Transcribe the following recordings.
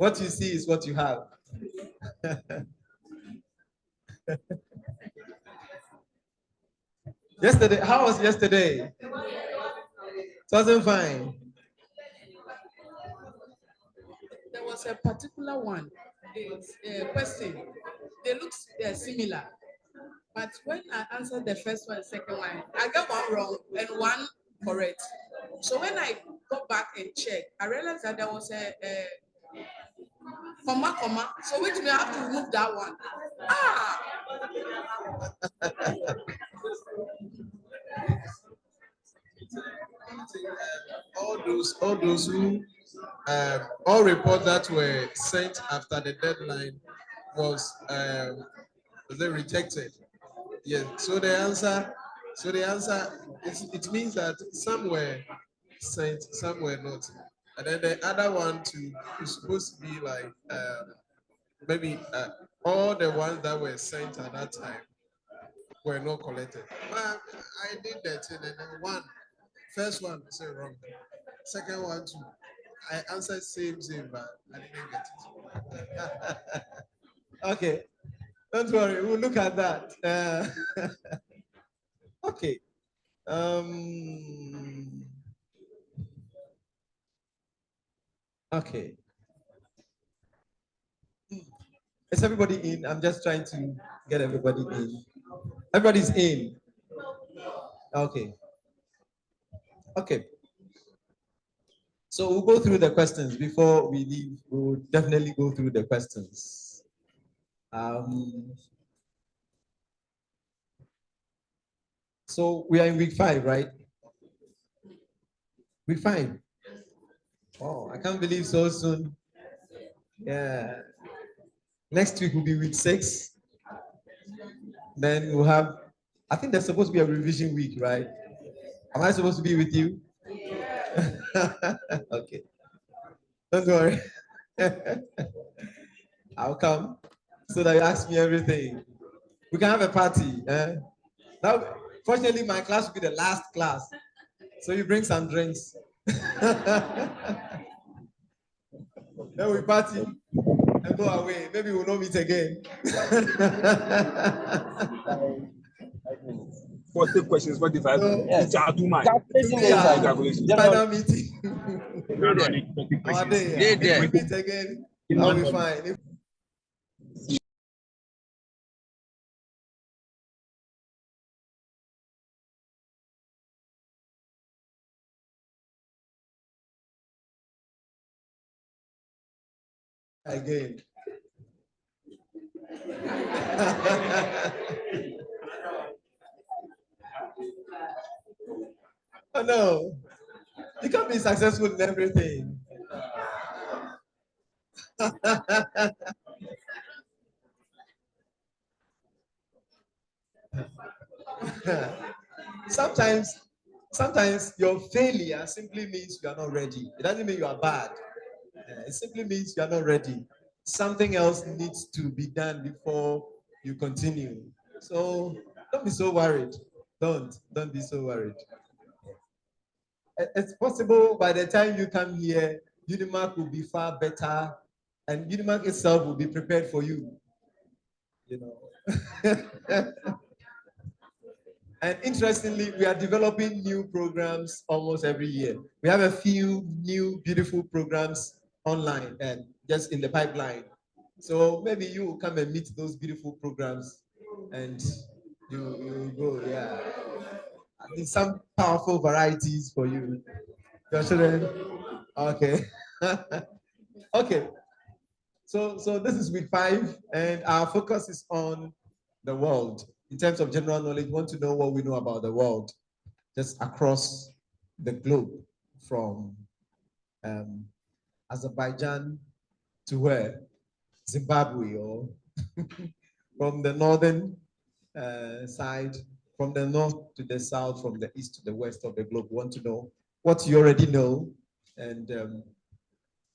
What you see is what you have. Yesterday, how was yesterday? It wasn't fine. There was a particular one, the question, they look similar. But when I answered the first one, second one, I got one wrong and one correct. So when I go back and check, I realized that there was a comma. So which means I have to remove that one. All those who all reports that were sent after the deadline was they rejected. Yes. So the answer it means that some were sent, some were not. And then the other one too is supposed to be like maybe all the ones that were sent at that time were not collected. But I did that and then first one say wrong. Second one too. I answered same, but I didn't get it. Okay. Don't worry, we'll look at that. Okay. Okay. Is everybody in? I'm just trying to get everybody in. Everybody's in. Okay. Okay. So we'll go through the questions before we leave. We'll definitely go through the questions. So we are in week 5, right? Week 5. Oh, I can't believe so soon. Yeah. Next week will be week 6. Then we'll have, I think there's supposed to be a revision week, right? Am I supposed to be with you? Okay. Don't worry. I'll come so that you ask me everything. We can have a party. Now, fortunately, my class will be the last class. So you bring some drinks. Then we party and go away. Maybe we'll not meet again. 40 questions, 45 minutes. Yes. Too much. Final meeting. If we meet again, I'll be fine. Again. Oh no, you can't be successful in everything. Sometimes your failure simply means you are not ready. It doesn't mean you are bad. It simply means you are not ready. Something else needs to be done before you continue. So don't be so worried. Don't be so worried. It's possible by the time you come here, Unimark will be far better, and Unimark itself will be prepared for you. You know. And interestingly, we are developing new programs almost every year. We have a few new beautiful programs online and just in the pipeline. So maybe you will come and meet those beautiful programs and you go, yeah. I mean, some powerful varieties for you. Your children? Okay. Okay. So this is week 5, and our focus is on the world. In terms of general knowledge, we want to know what we know about the world, just across the globe, from Azerbaijan to where? Zimbabwe, or from the northern side, from the north to the south, from the east to the west of the globe. We want to know what you already know, and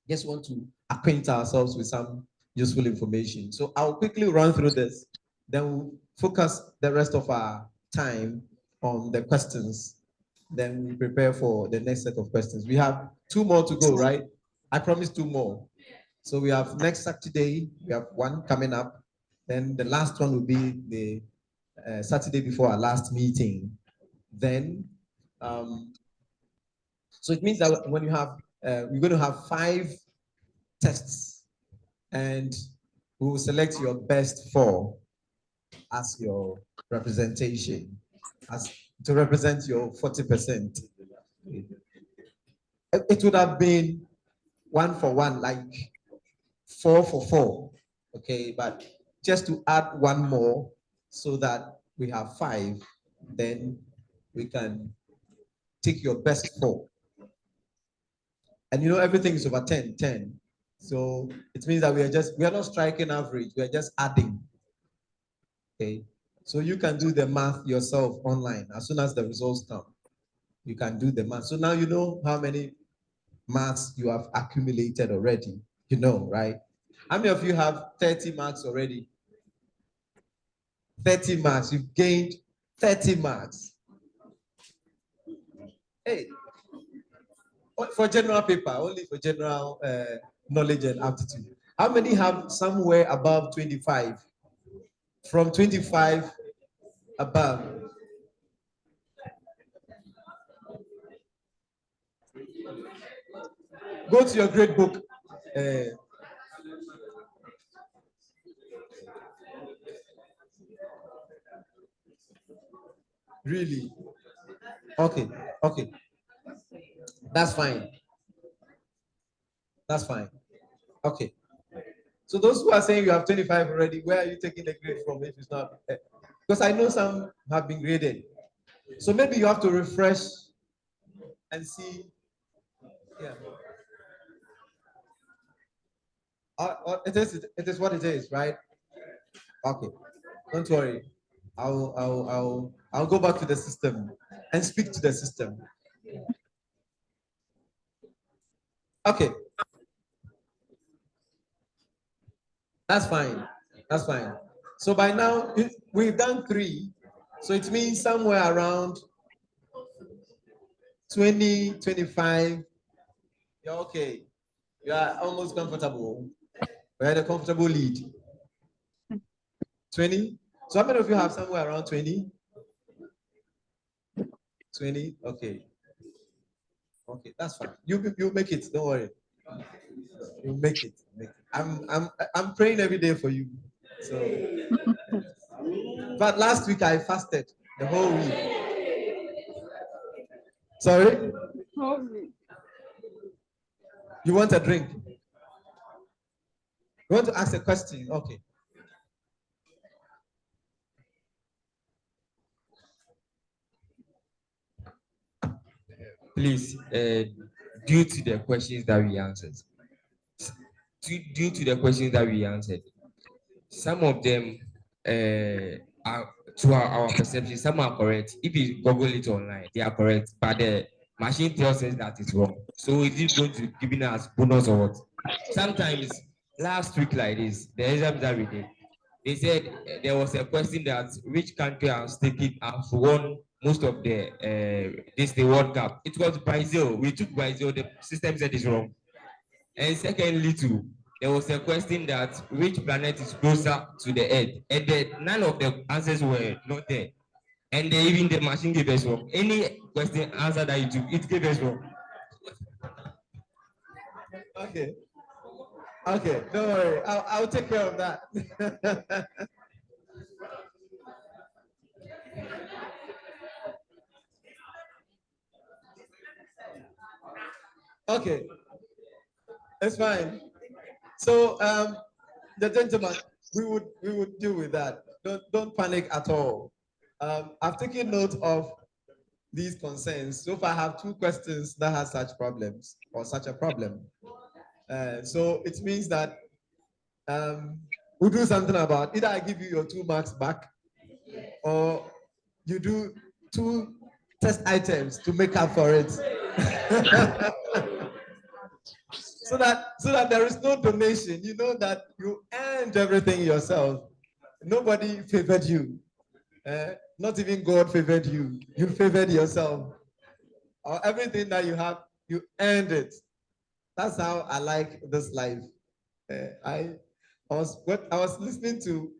just want to acquaint ourselves with some useful information. So I'll quickly run through this, then we'll focus the rest of our time on the questions. Then we prepare for the next set of questions. We have 2 more to go, right? I promised 2 more. So we have next Saturday, we have one coming up. Then the last one will be the Saturday before our last meeting. Then, so it means that when you have, we're going to have 5 tests, and we will select your best 4 as your representation, as to represent your 40%. It would have been 1 for 1, like 4 for 4, okay? But just to add 1 more so that we have 5, then we can take your best 4. And you know, everything is over 10, 10. So it means that we are not striking average, we are just adding, okay? So you can do the math yourself online. As soon as the results come, you can do the math. So now you know how many marks you have accumulated already. You know, right? How many of you have 30 marks already? 30 marks. You've gained 30 marks. Hey, for general paper, only for general knowledge and aptitude. How many have somewhere above 25? From 25 above. Go to your grade book. Really? Okay, okay. That's fine. That's fine. Okay. So those who are saying you have 25 already, where are you taking the grade from if it's not? Because I know some have been graded. So maybe you have to refresh and see. Yeah. It is what it is, right? Okay. Don't worry. I'll go back to the system and speak to the system. Okay. That's fine. That's fine. So by now, we've done 3. So it means somewhere around 20, 25. You're okay. You are almost comfortable. We had a comfortable lead. 20. So how many of you have somewhere around 20? 20? Okay. Okay, that's fine. You make it, don't worry. You make it. I'm praying every day for you. So but last week I fasted the whole week. Sorry? You want a drink? You want to ask a question? Okay. Please, due to the questions that we answered, some of them are, to our perception, some are correct. If you Google it online, they are correct, but the machine tells us that it's wrong. So is it going to giving us bonus or what? Sometimes last week like this, the exam that we did, they said there was a question that which country has won most of the World Cup. It was Brazil. We took Brazil. The system said it's wrong. And secondly, too, there was a question that which planet is closer to the Earth, and none of the answers were not there. And even the machine gave us wrong. Any question answer that you took, it gave us wrong. Okay. Okay, don't worry. I'll take care of that. Okay. It's fine. So the gentleman, we would deal with that. Don't panic at all. I've taken note of these concerns. So far, I have 2 questions that have such problems or such a problem. So it means that we'll do something about it. Either I give you your 2 marks back, or you do 2 test items to make up for it. so that there is no donation. You know that you earned everything yourself. Nobody favored you. Not even God favored you. You favored yourself. Everything that you have, you earned it. That's how I like this life. I was listening to,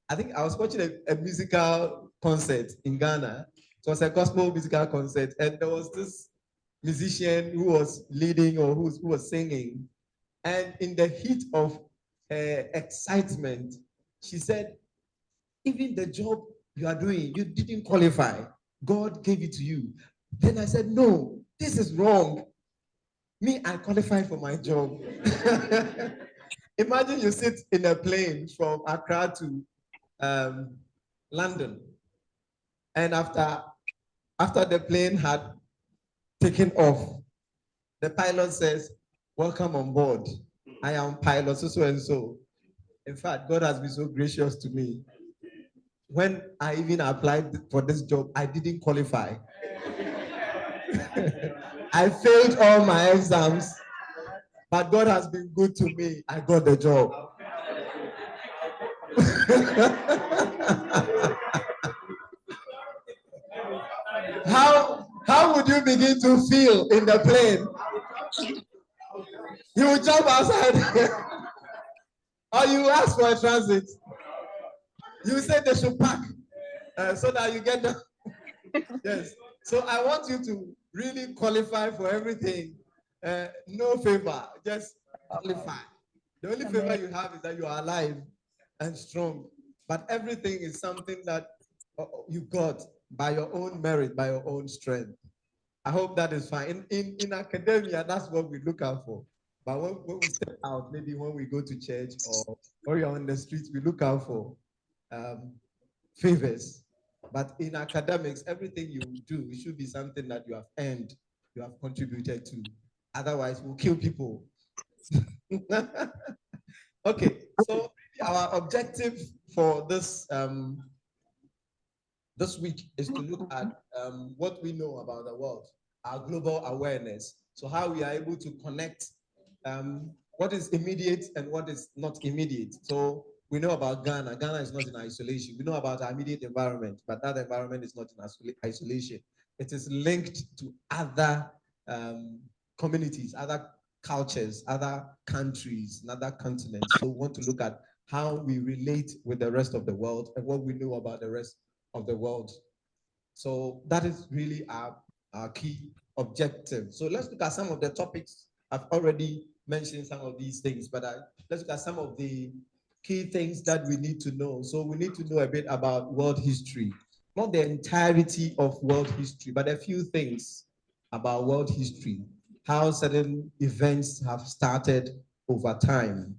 I think I was watching a musical concert in Ghana. It was a gospel musical concert, and there was this musician who was leading or who was singing. And in the heat of excitement, she said, even the job you are doing, you didn't qualify. God gave it to you. Then I said, no, this is wrong. Me, I qualified for my job. Imagine you sit in a plane from Accra to London, and after the plane had taken off, the pilot says, "Welcome on board. I am pilot so and so." In fact, God has been so gracious to me. When I even applied for this job, I didn't qualify. I failed all my exams, but God has been good to me. I got the job. How would you begin to feel in the plane? You will jump outside, or you ask for a transit. You say they should park so that you get the yes. So I want you to really qualify for everything. No favor, just qualify. The only favor you have is that you are alive and strong. But everything is something that you got by your own merit, by your own strength. I hope that is fine. In academia, that's what we look out for. But when we step out, maybe when we go to church or you're on the streets, we look out for um, favors. But in academics, everything you do, it should be something that you have earned, you have contributed to. Otherwise, we'll kill people. Okay, so our objective for this week is to look at what we know about the world, our global awareness. So how we are able to connect what is immediate and what is not immediate. So we know about Ghana. Ghana is not in isolation. We know about our immediate environment, but that environment is not in isolation. It is linked to other communities, other cultures, other countries, and other continents. So we want to look at how we relate with the rest of the world and what we know about the rest of the world. So that is really our key objective. So let's look at some of the topics. I've already mentioned some of these things, but let's look at some of the key things that we need to know. So we need to know a bit about world history, not the entirety of world history, but a few things about world history, how certain events have started over time.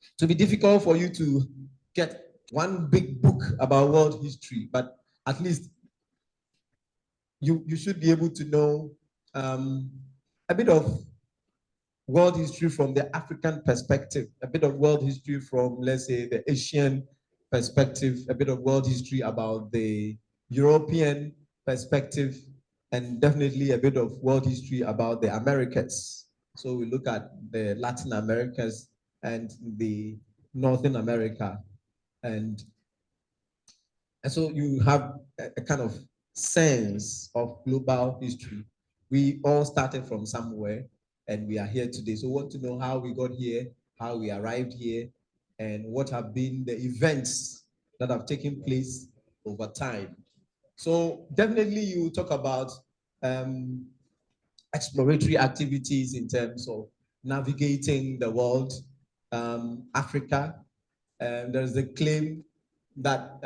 It will be difficult for you to get one big book about world history, but at least you should be able to know a bit of world history from the African perspective, a bit of world history from, let's say, the Asian perspective, a bit of world history about the European perspective, and definitely a bit of world history about the Americas. So we look at the Latin Americas and the Northern America. And so you have a kind of sense of global history. We all started from somewhere and we are here today. So we want to know how we got here, how we arrived here, and what have been the events that have taken place over time. So definitely you talk about exploratory activities in terms of navigating the world, Africa. There's a claim that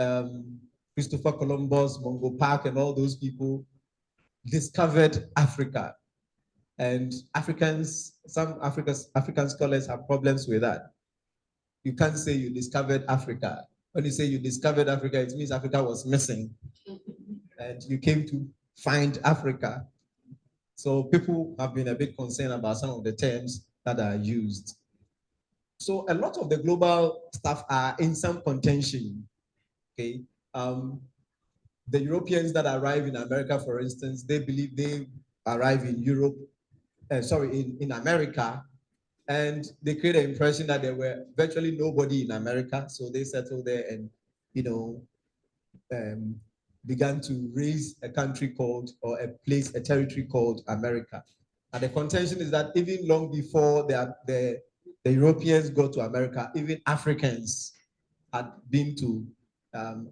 Christopher Columbus, Mungo Park, and all those people discovered Africa. And some African scholars have problems with that. You can't say you discovered Africa. When you say you discovered Africa, it means Africa was missing. And you came to find Africa. So people have been a bit concerned about some of the terms that are used. So a lot of the global stuff are in some contention. Okay. The Europeans that arrive in America, for instance, they believe they arrive in Europe, in America, and they create an impression that there were virtually nobody in America, so they settled there and, began to raise a country called, or a territory called America. And the contention is that even long before the the Europeans go to America, even Africans had been to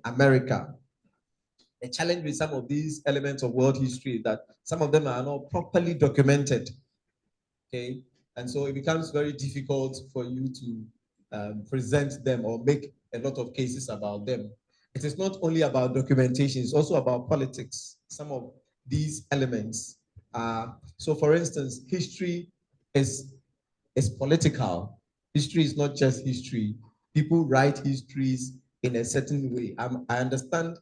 America. A challenge with some of these elements of world history is that some of them are not properly documented. Okay, and so it becomes very difficult for you to present them or make a lot of cases about them. It is not only about documentation, it's also about politics. Some of these elements are, so for instance, history is political. History is not just history. People write histories in a certain way. I understand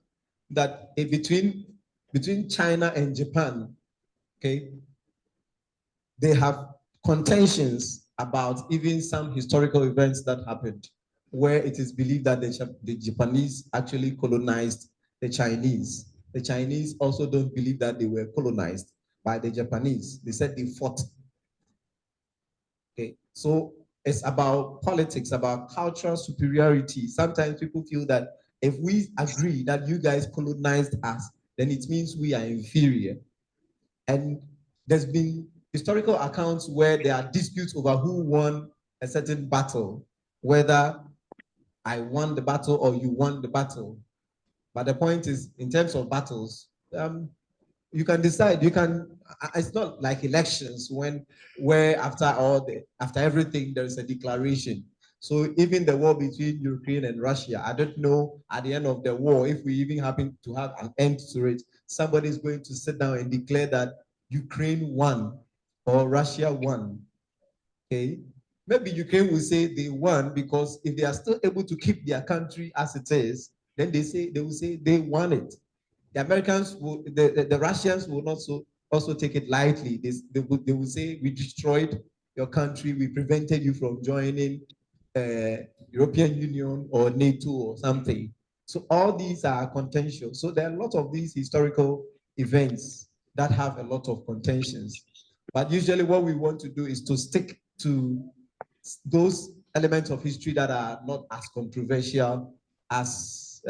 that between China and Japan, okay, they have contentions about even some historical events that happened, where it is believed that the Japanese actually colonized the Chinese. The Chinese also don't believe that they were colonized by the Japanese. They said they fought. Okay, so it's about politics, about cultural superiority. Sometimes people feel that if we agree that you guys colonized us, then it means we are inferior. And there's been historical accounts where there are disputes over who won a certain battle, whether I won the battle or you won the battle. But the point is, in terms of battles, you can decide. You can. It's not like elections where after everything there is a declaration. So even the war between Ukraine and Russia, I don't know at the end of the war if we even happen to have an end to it. Somebody is going to sit down and declare that Ukraine won or Russia won. Okay, maybe Ukraine will say they won because if they are still able to keep their country as it is, then they will say they won it. The Americans will, the Russians will not also take it lightly. They will say, we destroyed your country, we prevented you from joining European Union or NATO or something. So all these are contentious. So there are a lot of these historical events that have a lot of contentions. But usually what we want to do is to stick to those elements of history that are not as controversial as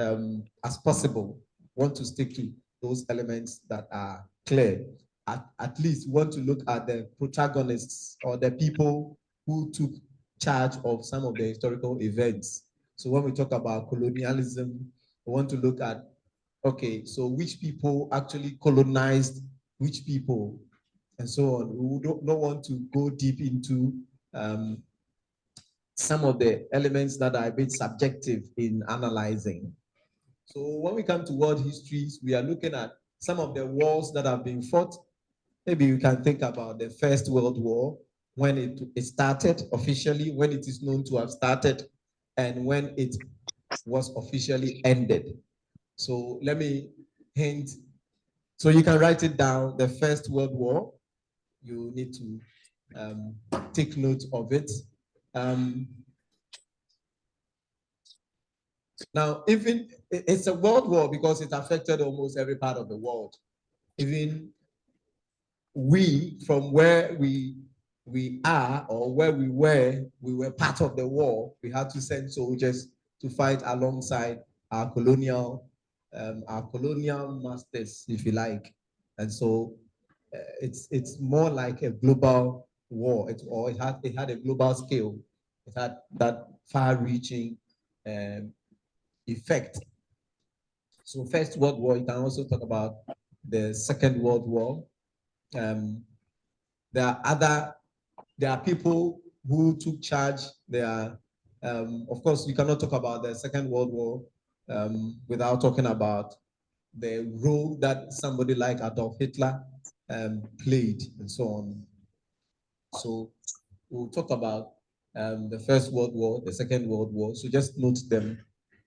possible. Want to stick to those elements that are clear. At least want to look at the protagonists or the people who took charge of some of the historical events. So when we talk about colonialism, we want to look at, okay, so which people actually colonized which people and so on. We don't want to go deep into some of the elements that are a bit subjective in analyzing. So when we come to world histories, we are looking at some of the wars that have been fought. Maybe you can think about the First World War, when it started officially, when it is known to have started, and when it was officially ended. So let me hint. So you can write it down, the First World War. You need to take note of it. Now, even it's a world war because it affected almost every part of the world. Even we, from where we are or where we were part of the war. We had to send soldiers to fight alongside our colonial masters, if you like. And so it's more like a global war. It had a global scale. It had that far-reaching effect. So First World War, you can also talk about the Second World War. There are people who took charge. Of course, you cannot talk about the Second World War without talking about the role that somebody like Adolf Hitler played and so on. So we'll talk about the First World War, the Second World War. So just note them.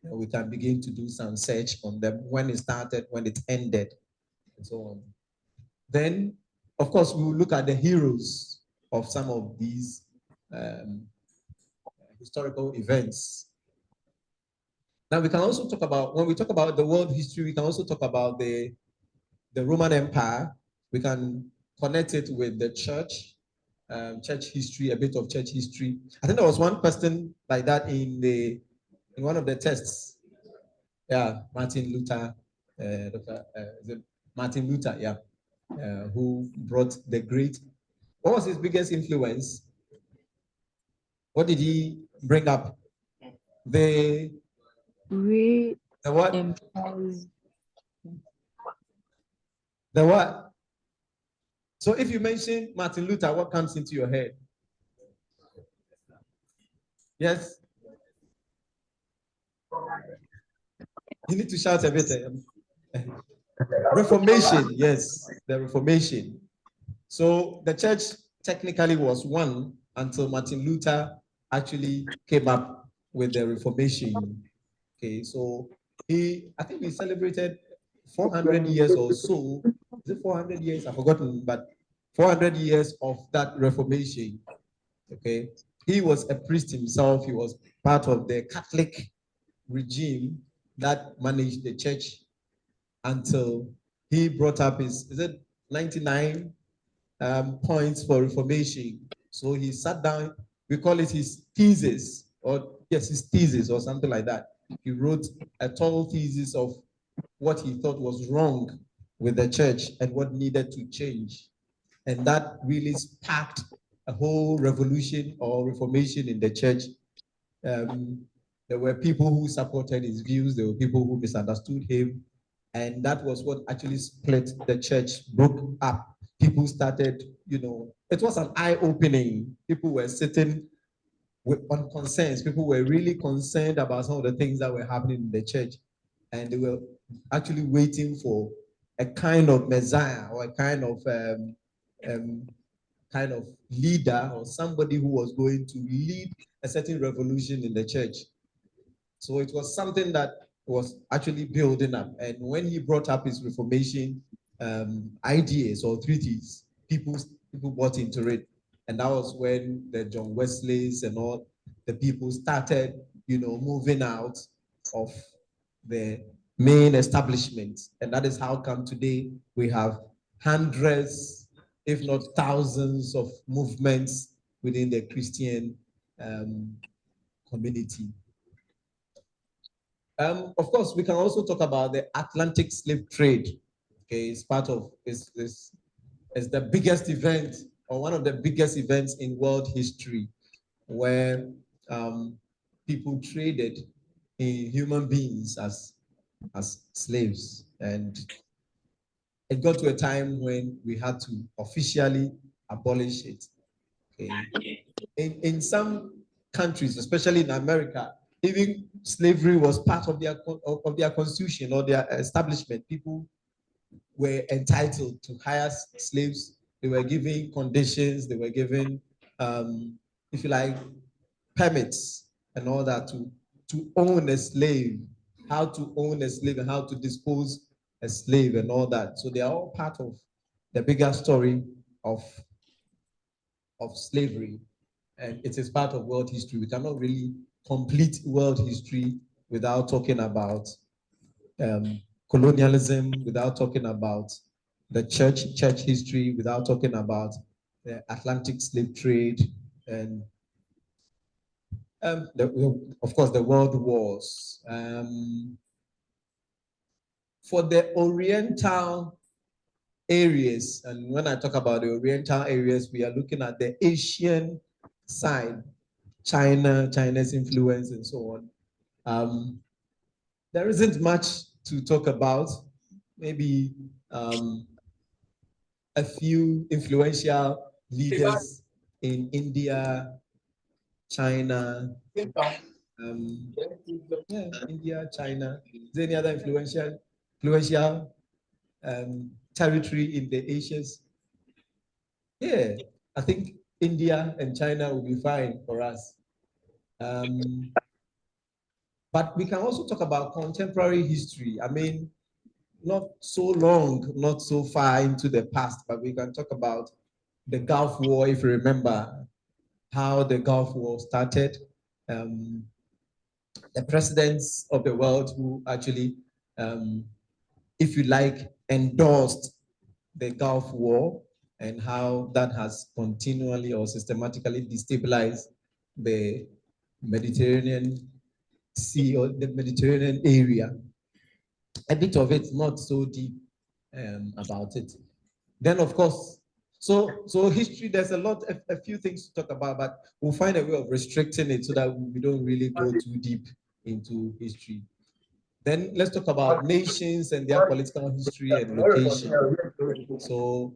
We can begin to do some search on them, when it started, when it ended, and so on. Then, of course, we will look at the heroes of some of these historical events. Now, we can also talk about, when we talk about the world history, we can also talk about the Roman Empire. We can connect it with the church, church history, a bit of church history. I think there was one question like that in one of the tests. Yeah, Martin Luther, Martin Luther, yeah, who brought the great. What was his biggest influence? What did he bring up? The what? The what? So if you mention Martin Luther, what comes into your head? Yes. You need to shout a bit. Reformation, yes, the Reformation. So the church technically was one until Martin Luther actually came up with the Reformation. Okay, so I think we celebrated 400 years or so. Is it 400 years? I've forgotten, but 400 years of that Reformation. Okay, he was a priest himself. He was part of the Catholic regime that managed the church until he brought up his, is it 99 points for reformation. So he sat down, we call it his thesis, or yes, his thesis or something like that. He wrote a tall thesis of what he thought was wrong with the church and what needed to change. And that really sparked a whole revolution or reformation in the church. There were people who supported his views, there were people who misunderstood him, and that was what actually split the church, broke up. People started, it was an eye-opening. People were sitting on concerns. People were really concerned about some of the things that were happening in the church, and they were actually waiting for a kind of Messiah or a kind of leader or somebody who was going to lead a certain revolution in the church. So it was something that was actually building up. And when he brought up his Reformation ideas or treaties, people bought into it. And that was when the John Wesleys and all the people started, moving out of the main establishment. And that is how come today we have hundreds, if not thousands of movements within the Christian community. Of course, we can also talk about the Atlantic slave trade. Okay, it's part of it's the biggest event or one of the biggest events in world history, where people traded in human beings as slaves, and it got to a time when we had to officially abolish it. Okay, in some countries, especially in America, even slavery was part of their constitution or their establishment. People were entitled to hire slaves. They were given conditions. They were given, if you like, permits and all that to own a slave, how to own a slave and how to dispose a slave and all that. So they are all part of the bigger story of slavery, and it is part of world history. We cannot really complete world history without talking about colonialism, without talking about the church history, without talking about the Atlantic slave trade, and of course the world wars. For the Oriental areas, and when I talk about the Oriental areas, we are looking at the Asian side, China's influence, and so on. There isn't much to talk about. Maybe a few influential leaders in India, China, India, China. Is there any other influential territory in the Asians? Yeah, I think India and China will be fine for us. But we can also talk about contemporary history. I mean, not so long, not so far into the past, but we can talk about the Gulf War, if you remember how the Gulf War started. The presidents of the world who actually, if you like, endorsed the Gulf War and how that has continually or systematically destabilized the Mediterranean Sea or the Mediterranean area. A bit of it, not so deep about it. Then, of course, So history, there's a few things to talk about, but we'll find a way of restricting it so that we don't really go too deep into history. Then let's talk about nations and their political history and location. So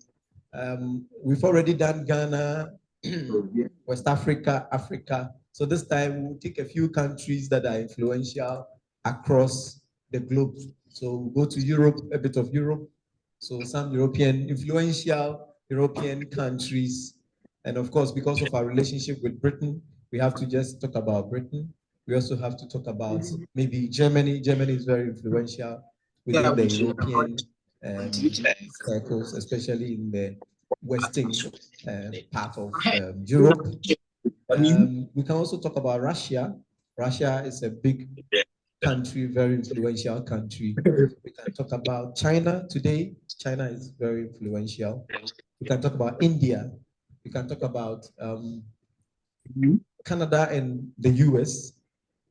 we've already done Ghana, West Africa, Africa. So this time we'll take a few countries that are influential across the globe. So we'll go to Europe, a bit of Europe. So some influential European countries. And of course, because of our relationship with Britain, we have to just talk about Britain. We also have to talk about maybe Germany. Germany is very influential within the European circles, especially in the western part of Europe. We can also talk about Russia. Russia is a big country, very influential country. We can talk about China today. China is very influential. We can talk about India. We can talk about Canada and the US.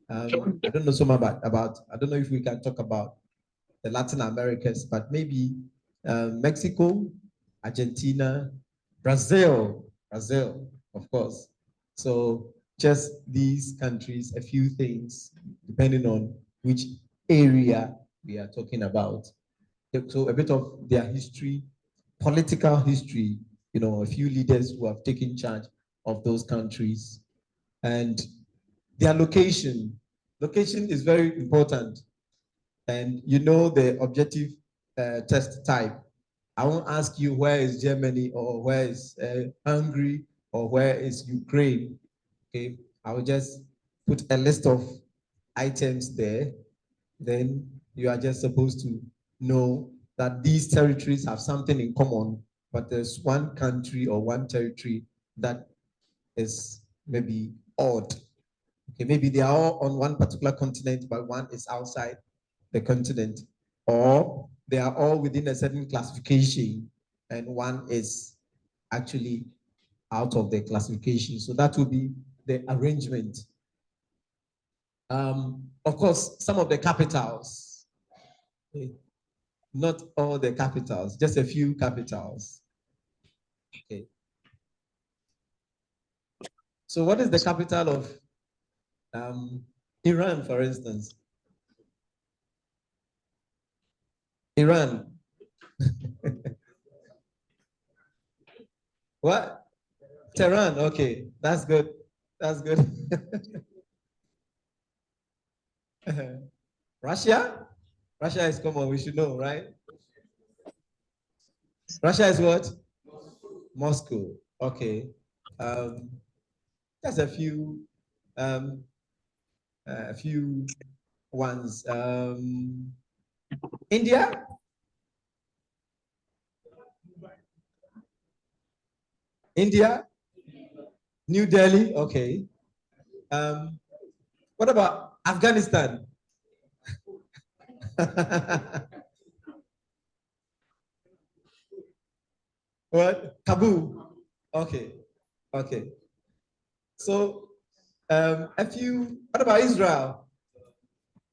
I don't know so much about, I don't know if we can talk about the Latin Americas, but maybe Mexico, Argentina, Brazil, of course. So just these countries, a few things, depending on which area we are talking about. So a bit of their history, political history, you know, a few leaders who have taken charge of those countries, and their location. Location is very important. And you know the objective test type. I won't ask you where is Germany or where is Hungary or where is Ukraine. Okay, I will just put a list of items there. Then you are just supposed to know that these territories have something in common, but there's one country or one territory that is maybe odd. Okay, maybe they are all on one particular continent, but one is outside the continent, or they are all within a certain classification and one is actually out of the classification. So that will be the arrangement. Of course, some of the capitals, okay. Not all the capitals, just a few capitals. Okay. So what is the capital of Iran, for instance? Iran. What? Tehran, okay, that's good. That's good. Russia? Russia is common, we should know, right? Russia is what? Moscow, okay. Just a few ones. India? India? New Delhi, okay. What about Afghanistan? What? Kabul. Okay. Okay. So a few, what about Israel?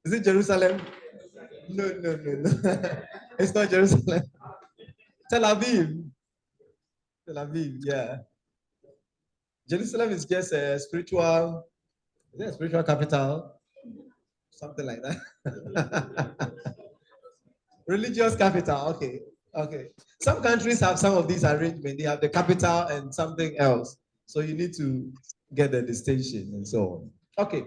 Is it Jerusalem? No, no, no, no. It's not Jerusalem. Tel Aviv. Tel Aviv, yeah. Jerusalem is just a spiritual, is it a spiritual capital? Something like that. Religious capital, okay. Okay. Some countries have some of these arrangements. They have the capital and something else. So you need to get the distinction and so on. Okay.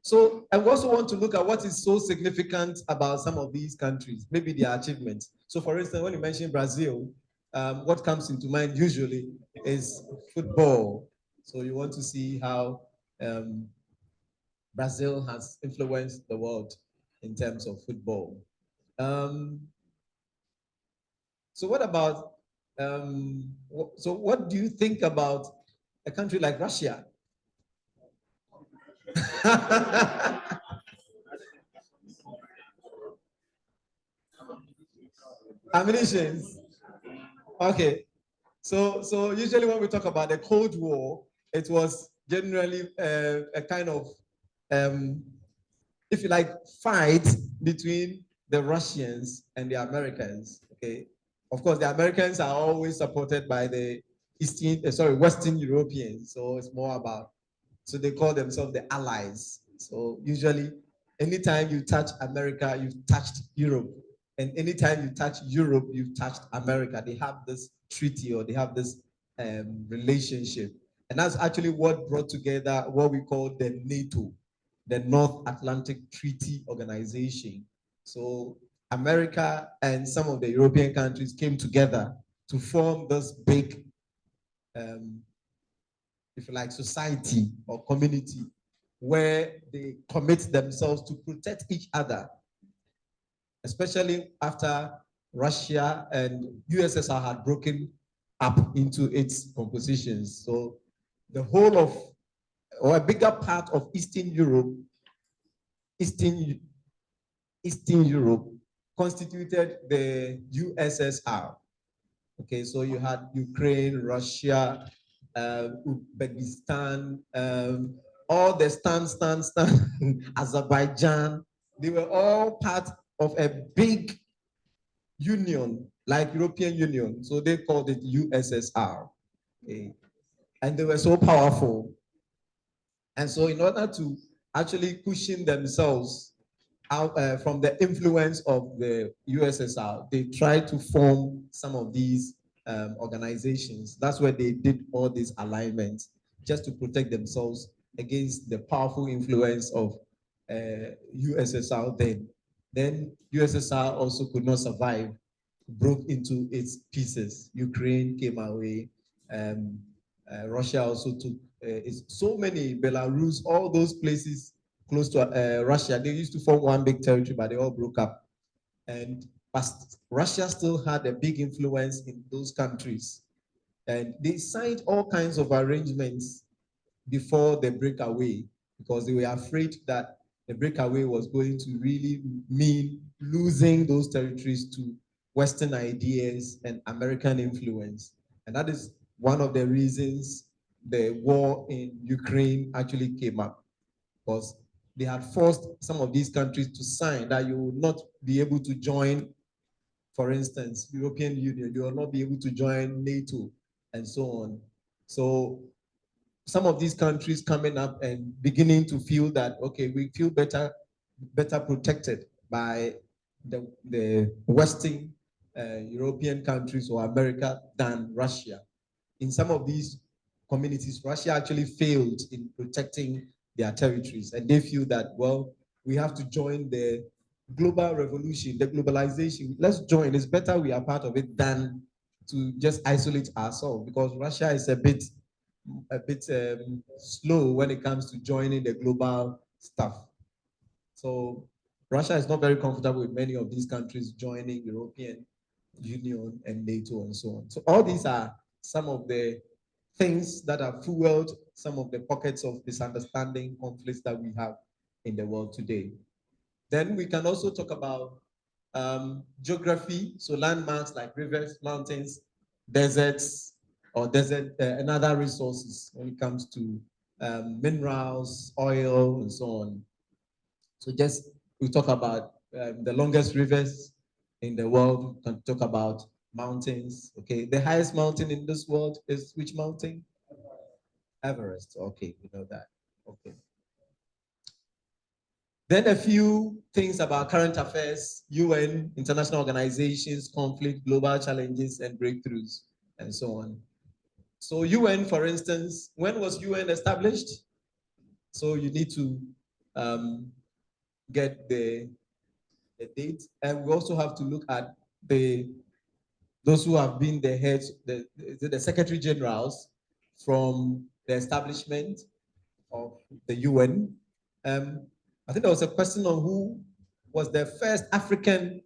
So I also want to look at what is so significant about some of these countries, maybe their achievements. So for instance, when you mention Brazil, what comes into mind usually is football. So you want to see how Brazil has influenced the world in terms of football. So what about, so what do you think about a country like Russia? Ammunitions. Okay. So usually when we talk about the Cold War, it was generally a kind of, if you like, fight between the Russians and the Americans. Okay. of course, the Americans are always supported by the Western Europeans. So it's more about, so they call themselves the allies. So usually, anytime you touch America, you've touched Europe. And anytime you touch Europe, you've touched America. They have this treaty, or they have this relationship. And that's actually what brought together what we call the NATO, the North Atlantic Treaty Organization. So America and some of the European countries came together to form this big, if you like, society or community where they commit themselves to protect each other, especially after Russia and USSR had broken up into its compositions. So the whole of, or a bigger part of Eastern Europe constituted the USSR. Okay, so you had Ukraine, Russia, Uzbekistan, all the Azerbaijan. They were all part of a big union, like European Union. So they called it USSR. Okay. And they were so powerful. And so in order to actually cushion themselves out from the influence of the USSR, they tried to form some of these organizations. That's where they did all these alignments, just to protect themselves against the powerful influence of USSR then. Then USSR also could not survive, broke into its pieces. Ukraine came away. Russia also took so many, Belarus, all those places close to Russia. They used to form one big territory, but they all broke up. But Russia still had a big influence in those countries. And they signed all kinds of arrangements before the breakaway, because they were afraid that the breakaway was going to really mean losing those territories to Western ideas and American influence. And that is one of the reasons the war in Ukraine actually came up, because they had forced some of these countries to sign that you will not be able to join, for instance, European Union, you will not be able to join NATO, and so on. So some of these countries coming up and beginning to feel that, okay, we feel better protected by the Western European countries or America than Russia. In some of these communities, Russia actually failed in protecting their territories, and they feel that, well, we have to join the global revolution, the globalization. Let's join. It's better we are part of it than to just isolate ourselves, because Russia is a bit slow when it comes to joining the global stuff. So Russia is not very comfortable with many of these countries joining European Union and NATO and so on. So all these are some of the things that have fueled some of the pockets of misunderstanding, conflicts that we have in the world today. Then we can also talk about geography, so landmarks like rivers, mountains, deserts, or and other resources when it comes to minerals, oil, and so on. So just we talk about the longest rivers in the world. We can talk about mountains. Okay, the highest mountain in this world is which mountain? Everest. Okay, we know that. Okay. Then a few things about current affairs, UN, international organizations, conflict, global challenges, and breakthroughs, and so on. So UN, for instance, when was UN established? So you need to get the date, and we also have to look at those who have been the heads, the secretary generals from the establishment of the UN. I think there was a question on who was the first African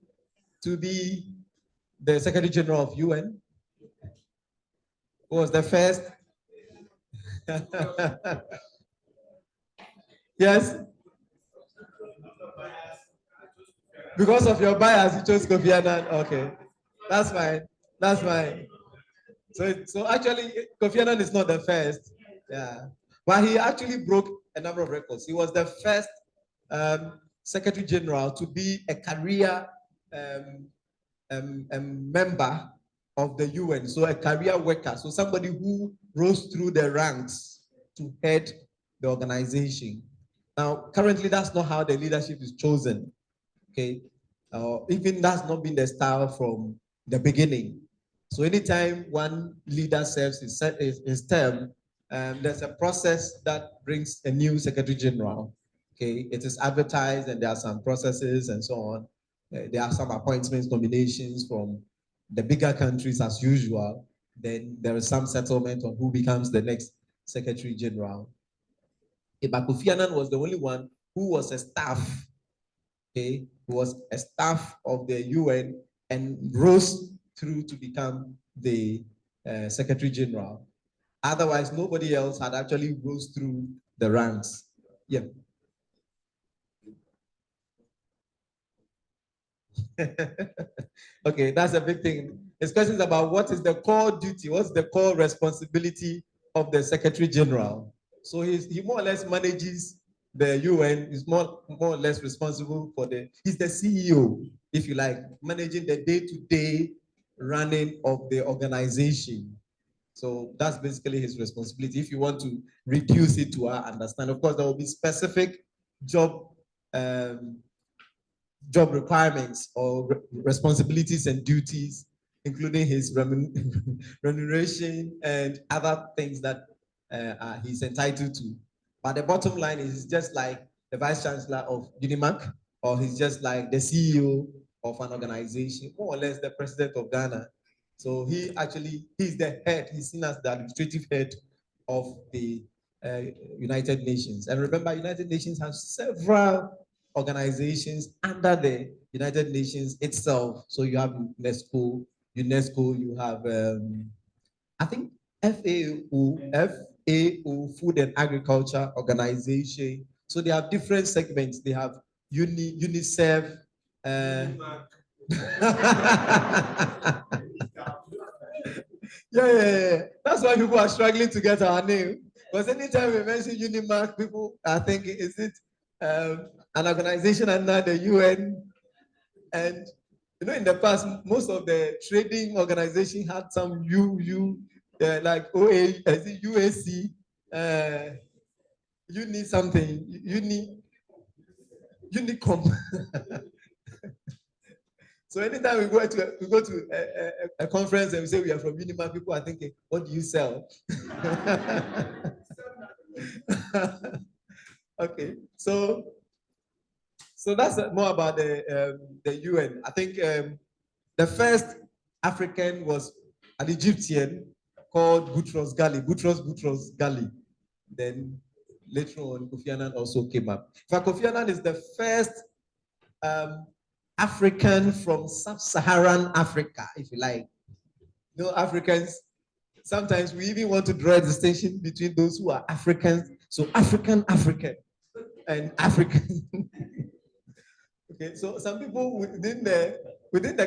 to be the Secretary General of UN. Who was the first? Yes. Because of your bias, you chose Kofi Annan. Okay, that's fine. That's fine. So actually, Kofi Annan is not the first. Yeah, but he actually broke a number of records. He was the first Secretary General to be a career member of the UN, so a career worker, so somebody who rose through the ranks to head the organization. Now, currently, that's not how the leadership is chosen. Okay, even that's not been the style from the beginning. So anytime one leader serves his term, there's a process that brings a new secretary general. Okay, it is advertised and there are some processes and so on. There are some appointments, nominations from the bigger countries as usual. Then there is some settlement on who becomes the next secretary general. But Kofi Annan was the only one who was a staff, okay, who was a staff of the UN and rose through to become the Secretary General. Otherwise, nobody else had actually rose through the ranks. Yeah. Okay, that's a big thing. This question is about what is the core duty, what's the core responsibility of the Secretary General. So he more or less manages the UN, is more or less responsible for he's the CEO, if you like, managing the day-to-day running of the organization. So that's basically his responsibility. If you want to reduce it to our understanding, of course, there will be specific job requirements or responsibilities and duties, including his remuneration and other things that he's entitled to. But the bottom line is he's just like the vice chancellor of Unimac, or he's just like the CEO of an organization, more or less the president of Ghana. So he's the head, he's seen as the administrative head of the United Nations. And remember, United Nations has several organizations under the United Nations itself. So you have UNESCO, you have, I think, FAO, Food and Agriculture Organization. So they have different segments. They have UNICEF. Yeah. That's why people are struggling to get our name. Because anytime we mention Unimark, people are thinking, is it an organization under the UN? And in the past, most of the trading organizations had some like OA, UAC, you need something, Unicom. So anytime we go to a conference and we say we are from Unimark, people are thinking, what do you sell? Okay, so that's more about the UN. I think the first African was an Egyptian called Boutros Ghali. Then later on, Kofi Annan also came up. In fact, Kofi Annan is the first African from sub-Saharan Africa, if you like. Africans, sometimes we even want to draw a distinction between those who are Africans. So African, and African. Okay, so some people within the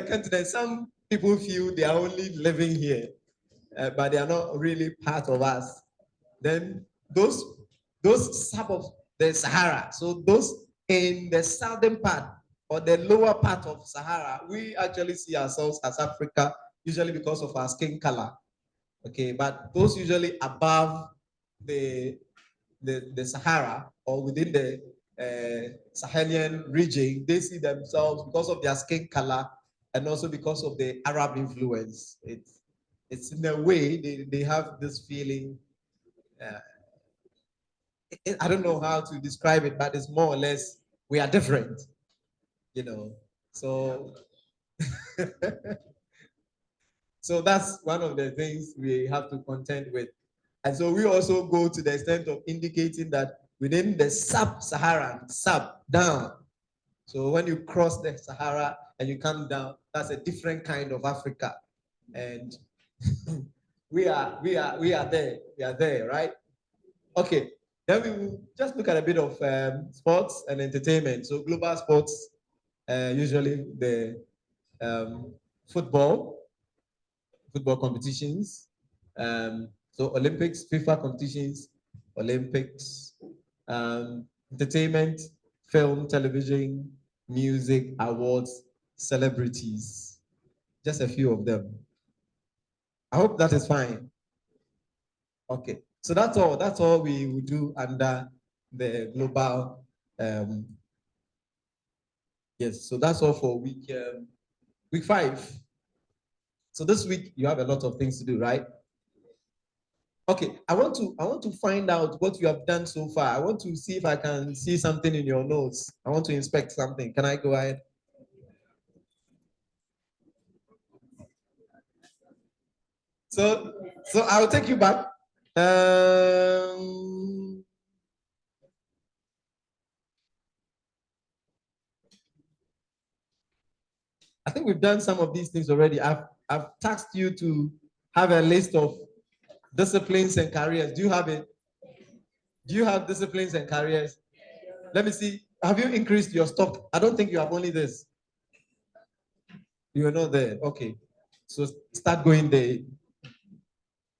continent, some people feel they are only living here, but they are not really part of us. Then those south of the Sahara, so those in the southern part or the lower part of Sahara, we actually see ourselves as Africa, usually because of our skin color. Okay, but those usually above the Sahara or within the Sahelian region, they see themselves because of their skin color and also because of the Arab influence. It's in a way they have this feeling. I don't know how to describe it, but it's more or less we are different, So, so that's one of the things we have to contend with. And so we also go to the extent of indicating that within the sub-Saharan, down. So when you cross the Sahara and you come down, that's a different kind of Africa. And we are there, right? Okay, then we will just look at a bit of sports and entertainment. So global sports, usually the football competitions, so Olympics, FIFA competitions, Olympics, entertainment, film, television, music, awards, celebrities, just a few of them. I hope that is fine. Okay, so that's all. That's all we will do under the global. Yes, so that's all for week 5. So this week you have a lot of things to do, right? Okay, I want to find out what you have done so far. I want to see if I can see something in your notes. I want to inspect something. Can I go ahead? So I'll take you back. I think we've done some of these things already. I've tasked you to have a list of disciplines and careers. Do you have it? Do you have disciplines and careers? Let me see. Have you increased your stock? I don't think you have only this. You're not there. Okay. So start going there.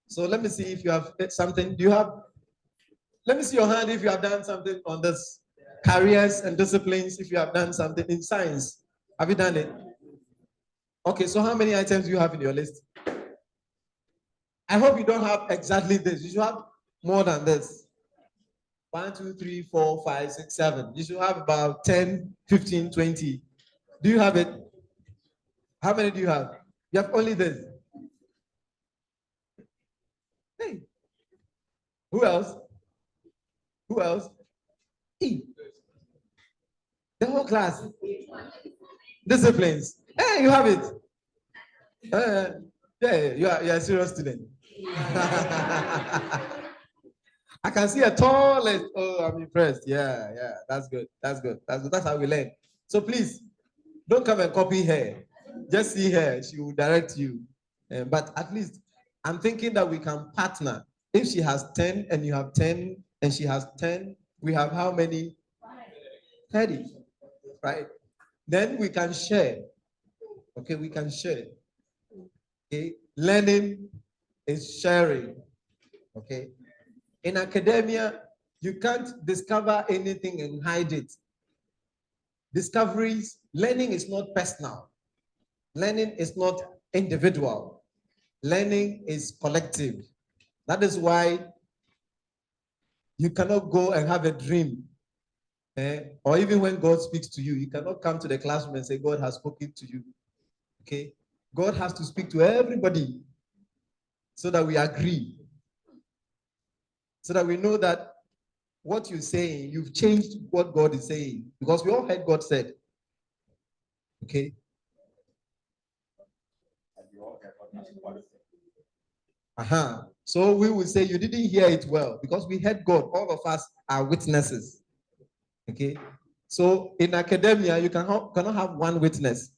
So let me see if you have something. Do you have? Let me see your hand if you have done something on this. Careers and disciplines, if you have done something in science. Have you done it? Okay, so how many items do you have in your list? I hope you don't have exactly this. You should have more than this. 1, 2, 3, 4, 5, 6, 7. You should have about 10, 15, 20. Do you have it? How many do you have? You have only this. Hey. Who else? Who else? Hey. The whole class. Disciplines. Hey, you have it. Yeah, you are a serious student. I can see a tall list. Oh, I'm impressed. Yeah, that's good. That's good. That's how we learn. So please, don't come and copy her. Just see her. She will direct you. But at least I'm thinking that we can partner. If she has 10 and you have 10 and she has 10, we have how many? 30, right? Then we can share. Okay, we can share. Okay, learning is sharing. Okay, in academia, you can't discover anything and hide it. Discoveries, learning is not personal. Learning is not individual. Learning is collective. That is why you cannot go and have a dream. Or even when God speaks to you, you cannot come to the classroom and say, God has spoken to you. Okay? God has to speak to everybody so that we agree. So that we know that what you're saying, you've changed what God is saying. Because we all heard God said. Okay? So we will say you didn't hear it well because we heard God. All of us are witnesses. Okay? So in academia, you cannot have one witness.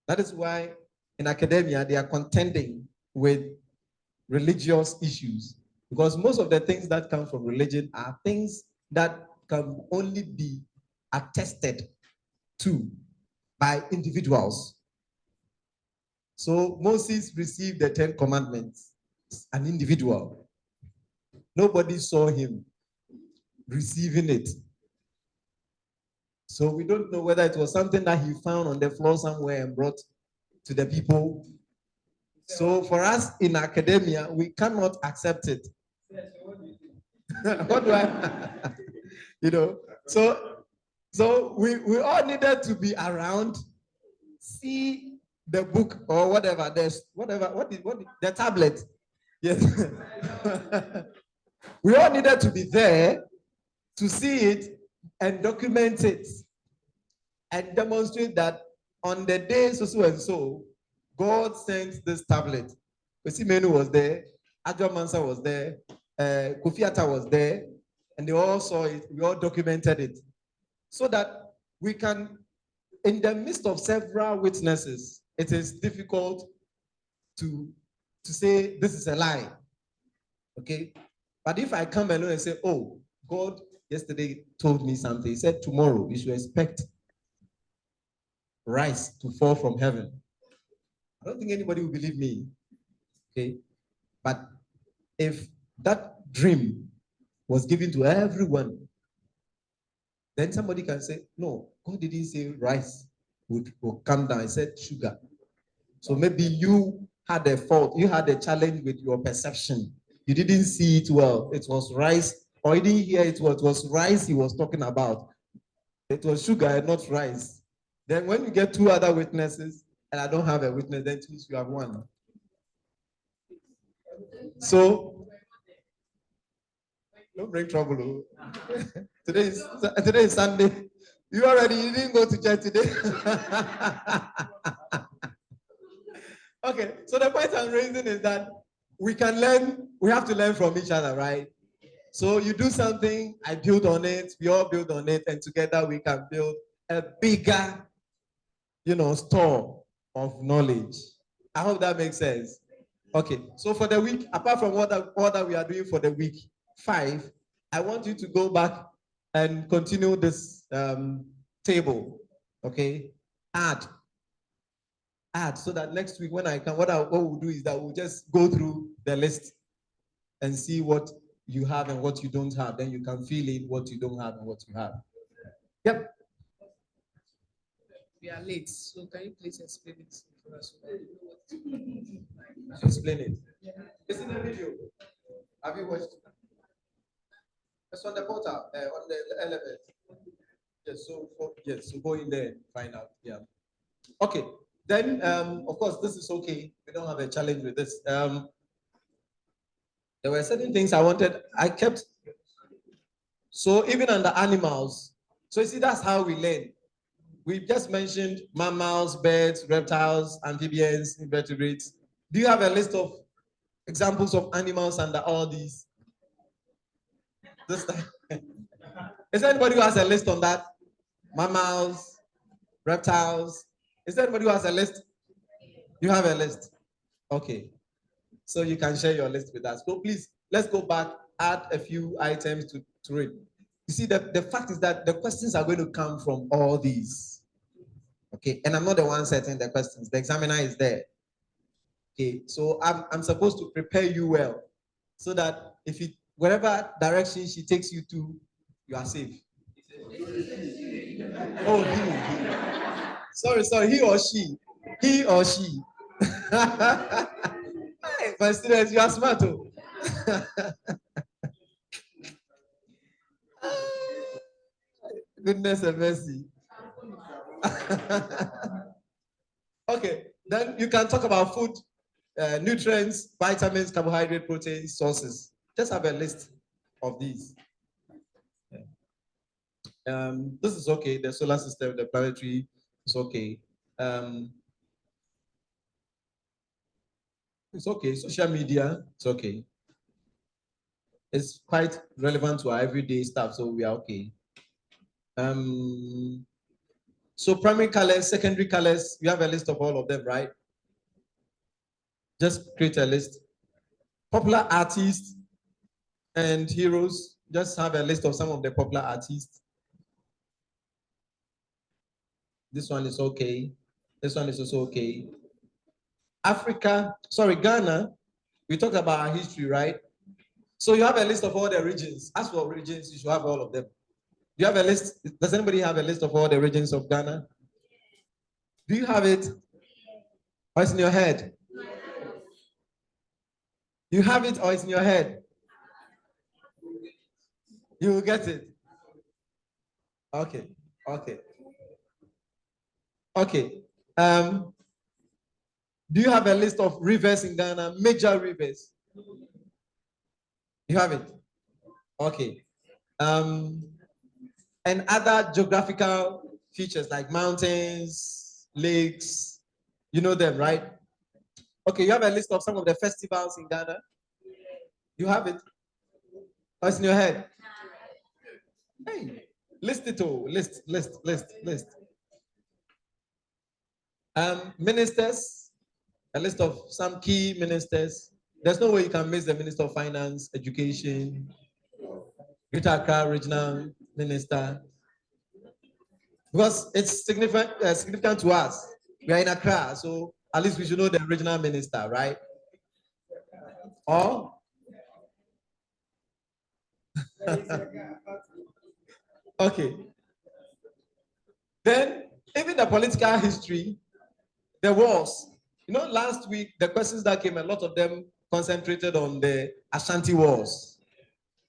That is why in academia, they are contending with religious issues. Because most of the things that come from religion are things that can only be attested to by individuals. So Moses received the 10 Commandments, an individual. Nobody saw him receiving it. So we don't know whether it was something that he found on the floor somewhere and brought to the people. So for us in academia, we cannot accept it. What do I, so we all needed to be around, see the book or whatever, the tablet. Yes. We all needed to be there to see it and document it and demonstrate that on the day so and so, God sent this tablet. Menu was there, Adjo Mansa was there, Kofi Atta was there, and they all saw it. We all documented it so that we can, in the midst of several witnesses, it is difficult to say this is a lie. Okay? But if I come alone and say, oh, God yesterday told me something. He said tomorrow you should expect rice to fall from heaven. I don't think anybody will believe me. Okay? But if that dream was given to everyone, then somebody can say, no, God didn't say rice would come down. He said sugar. So maybe you had a fault, you had a challenge with your perception. You didn't see it well. It was rice, or you didn't hear it well. It was rice he was talking about. It was sugar and not rice. Then when you get two other witnesses, and I don't have a witness, then it means you have one. So don't bring trouble. Today is Sunday. You didn't go to church today. Okay, so the point I'm raising is that we can learn, we have to learn from each other, right? So you do something, I build on it, we all build on it, and together we can build a bigger, store of knowledge. I hope that makes sense. Okay, so for the week, apart from what that we are doing for the week 5, I want you to go back and continue this table. Okay, add, so that next week when I come, what we'll do is that we'll just go through the list and see what you have and what you don't have. Then you can fill in what you don't have and what you have. Yep. We are late, so can you please explain it for us? Explain it. It's in the video. Have you watched? It's on the portal, on the elevator. Yes, so go in there and find out. Yeah. Okay. Then, of course, this is okay. We don't have a challenge with this. There were certain things I kept. So even under animals, so you see, that's how we learn. We just mentioned mammals, birds, reptiles, amphibians, invertebrates. Do you have a list of examples of animals under all these? Is there anybody who has a list on that? Mammals, reptiles. Is there anybody who has a list? You have a list. Okay. So you can share your list with us. So please, let's go back, add a few items to read. You see, the fact is that the questions are going to come from all these. Okay, and I'm not the one setting the questions. The examiner is there. Okay, so I'm supposed to prepare you well so that whatever direction she takes you to, you are safe. Oh, he. Sorry, he or she. He or she. Hey, my students, you are smart too. Goodness and mercy. Okay, then you can talk about food, nutrients, vitamins, carbohydrate, proteins, sources. Just have a list of these. This is okay. The solar system, the planetary is okay. It's okay. Social media, it's okay. It's quite relevant to our everyday stuff, so we are okay. So primary colors, secondary colors, you have a list of all of them, right? Just create a list. Popular artists and heroes, just have a list of some of the popular artists. This one is okay. This one is also okay. Ghana, we talked about our history, right? So you have a list of all the regions. As for regions, you should have all of them. Do you have a list? Does anybody have a list of all the regions of Ghana? Do you have it? Or it's in your head? You have it or it's in your head? You will get it. Okay. Do you have a list of rivers in Ghana, major rivers? You have it? Okay. And other geographical features like mountains, lakes, you know them, right? Okay, you have a list of some of the festivals in Ghana? You have it? Oh, it's in your head? Hey, list it all. List. Ministers, a list of some key ministers. There's no way you can miss the Minister of Finance, Education, Greater Accra Regional Minister, because it's significant to us. We are in Accra, so at least we should know the regional minister, right? Or okay. Then even the political history, the wars. You know, last week, the questions that came, a lot of them concentrated on the Ashanti Wars,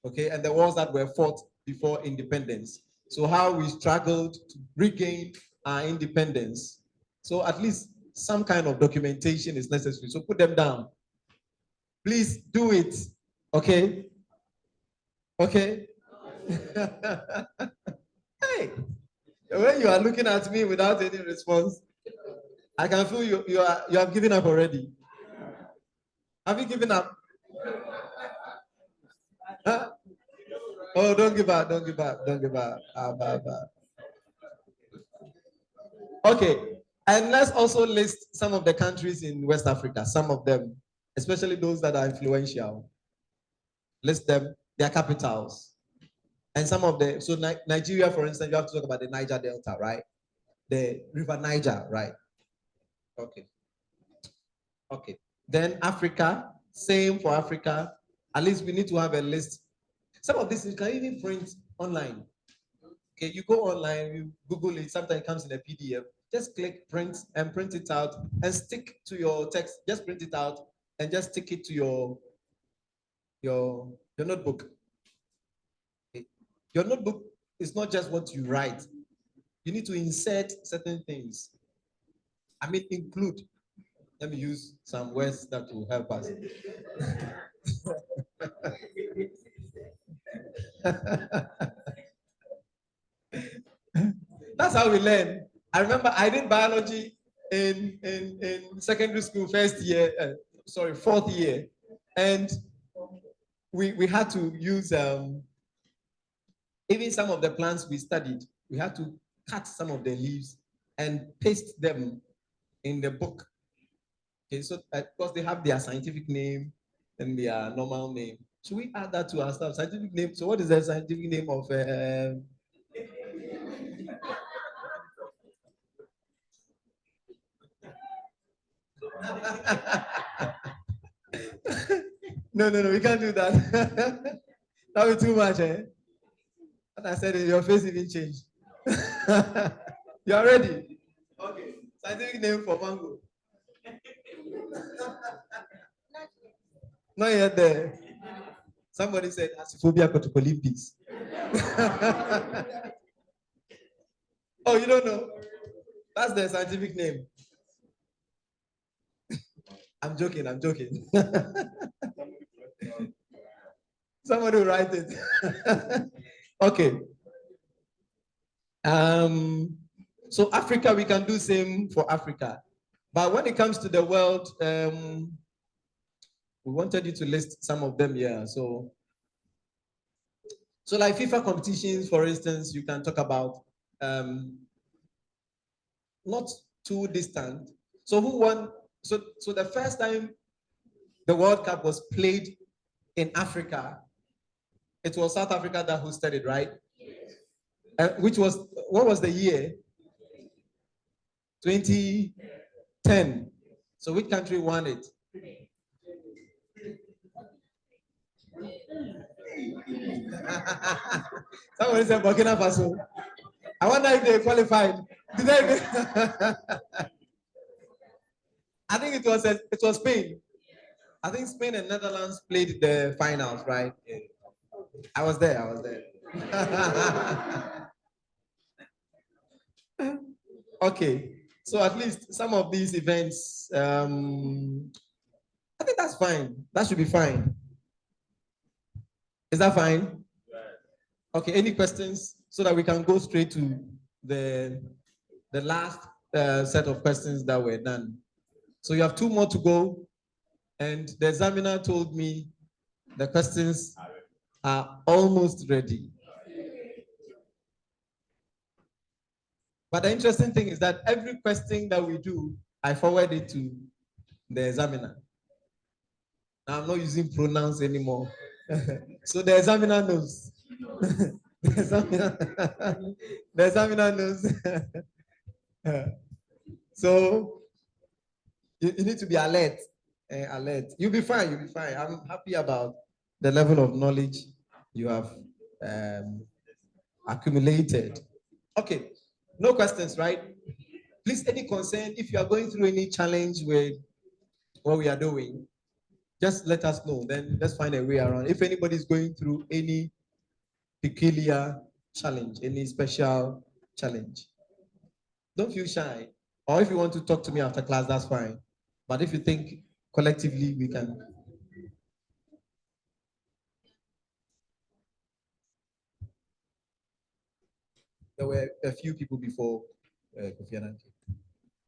okay, and the wars that were fought before independence. So how we struggled to regain our independence. So at least some kind of documentation is necessary. So put them down. Please do it, okay? Okay? Hey, the way you are looking at me without any response, I can feel you have given up already. Have you given up? Huh? Oh, don't give up, don't give up, don't give up. Okay, and let's also list some of the countries in West Africa, some of them, especially those that are influential. List them, their capitals. And some of the, so Nigeria, for instance, you have to talk about the Niger Delta, right? The River Niger, right? Okay. Okay. Then Africa, same for Africa. At least we need to have a list. Some of this you can even print online. Okay, you go online, you Google it, sometimes it comes in a PDF. Just click print and print it out and stick to your text. Just print it out and just stick it to your notebook. Okay. Your notebook is not just what you write. You need to insert certain things. I mean, include. Let me use some words that will help us. That's how we learn. I remember I did biology in secondary school, fourth year. And we had to use even some of the plants we studied, we had to cut some of the leaves and paste them in the book. Okay, so because they have their scientific name and their normal name. So we add that to our stuff, scientific name. So what is the scientific name of no, we can't do that. That would be too much, eh? And I said, your face even changed. You are ready? Okay. Scientific name for mango. Not yet there. Somebody said Asiphobia cotocolyptis. Oh, you don't know? That's the scientific name. I'm joking. Somebody will write it. Okay. So Africa, we can do same for Africa. But when it comes to the world, we wanted you to list some of them here. So like FIFA competitions, for instance, you can talk about not too distant. So who won? So the first time the World Cup was played in Africa, it was South Africa that hosted it, right? What was the year? 2010. So which country won it? Somebody said Burkina Faso. I wonder if they qualified. Did they? I think it was Spain. I think Spain and Netherlands played the finals, right? I was there. Okay, so at least some of these events, I think that's fine. That should be fine. Is that fine? Okay, any questions so that we can go straight to the last set of questions that were done. So you have two more to go, and the examiner told me the questions are almost ready. But the interesting thing is that every question that we do, I forward it to the examiner. Now I'm not using pronouns anymore. So the examiner knows. The examiner knows. So you need to be alert. Alert. You'll be fine. I'm happy about the level of knowledge you have accumulated. Okay, no questions, right? Please, any concern, if you are going through any challenge with what we are doing, just let us know. Then let's find a way around. If anybody is going through any peculiar challenge, any special challenge, don't feel shy. Or if you want to talk to me after class, that's fine. But if you think collectively we can. There were a few people before Kofi Annan came.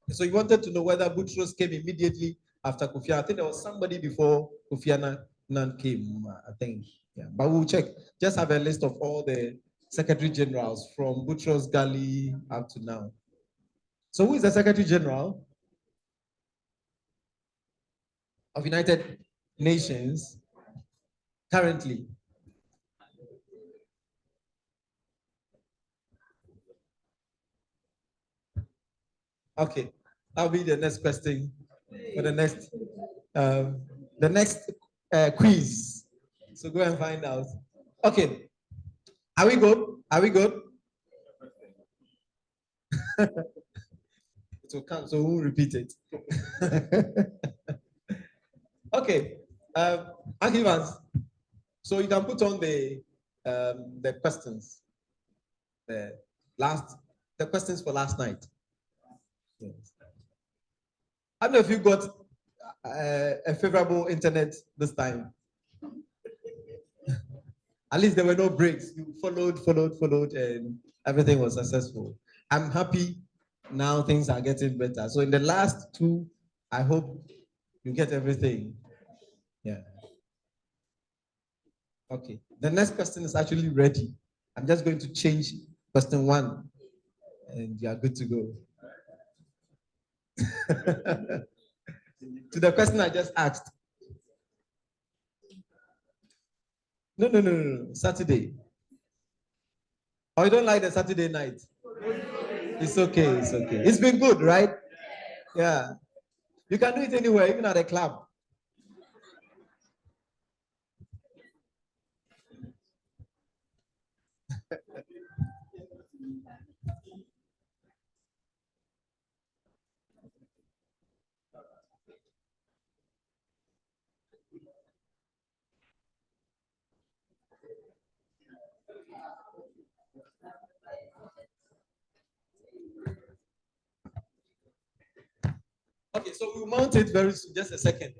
So you wanted to know whether Boutros came immediately after Kofi Annan. I think there was somebody before Kofi Annan came, I think. Yeah, but we'll check. Just have a list of all the Secretary Generals from Boutros Ghali up to now. So who is the Secretary General of United Nations currently? Okay, that'll be the next question for the next quiz. So go and find out. Okay, are we good? Are we good? It will come, so we'll repeat it. Okay, Akivans, so you can put on the questions, the questions for last night. Yes. How many of you got a favorable internet this time? At least there were no breaks. You followed, and everything was successful. I'm happy now things are getting better. So in the last two, I hope you get everything. Yeah. Okay. The next question is actually ready. I'm just going to change question 1 and you are good to go. To the question I just asked. No. Saturday. Oh, you don't like the Saturday night? It's okay. It's okay. It's been good, right? Yeah. You can do it anywhere, even at a club. Okay, so we'll mount it very soon. Just a second.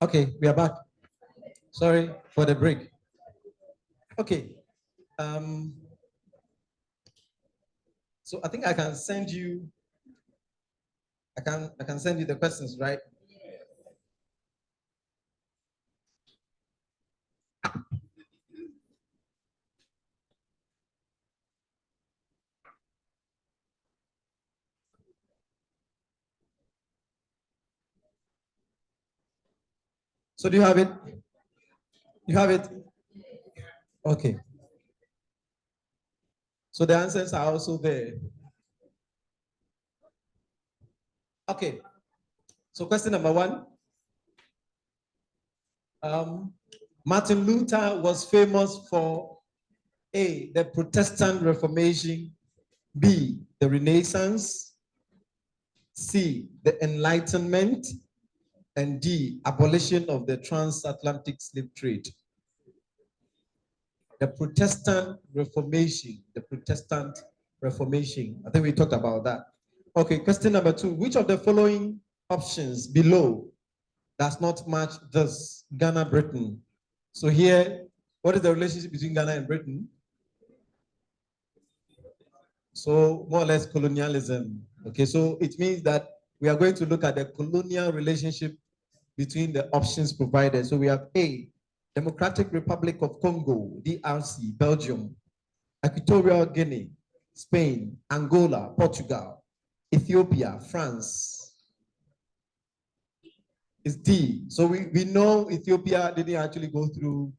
Okay, we are back. Sorry for the break. Okay. So I think I can send you. I can send you the questions, right? So do you have it? You have it? Okay. So the answers are also there. Okay. So question number 1. Martin Luther was famous for A, the Protestant Reformation, B, the Renaissance, C, the Enlightenment, and D, abolition of the transatlantic slave trade. The Protestant Reformation, the Protestant Reformation. I think we talked about that. Okay, question number 2. Which of the following options below does not match this? Ghana, Britain. So here, what is the relationship between Ghana and Britain? So more or less colonialism. Okay, so it means that we are going to look at the colonial relationship between the options provided. So we have A, Democratic Republic of Congo, DRC, Belgium, Equatorial Guinea, Spain, Angola, Portugal, Ethiopia, France. It's D. So we know Ethiopia didn't actually go through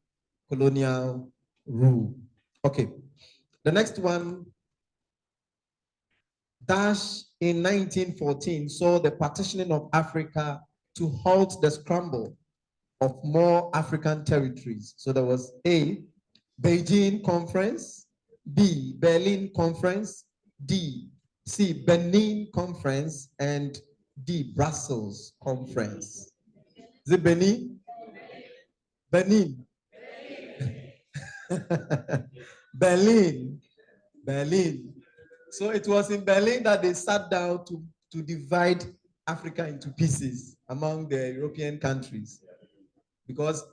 colonial rule. Okay. The next one, Dash in 1914 saw the partitioning of Africa to halt the scramble of more African territories. So there was A, Beijing Conference, B, Berlin Conference, C, Benin Conference, and D, Brussels Conference. Is it Benin? Benin. Berlin. So it was in Berlin that they sat down to to divide Africa into pieces among the European countries. Because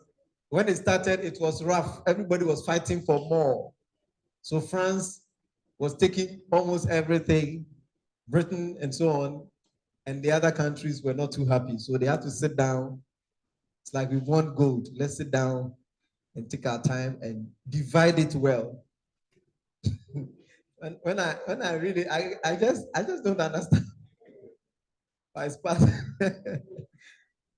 when it started, it was rough. Everybody was fighting for more. So France was taking almost everything, Britain and so on, and the other countries were not too happy. So they had to sit down. It's like, we want gold. Let's sit down and take our time and divide it well. And when I read it, I just don't understand. But it's part.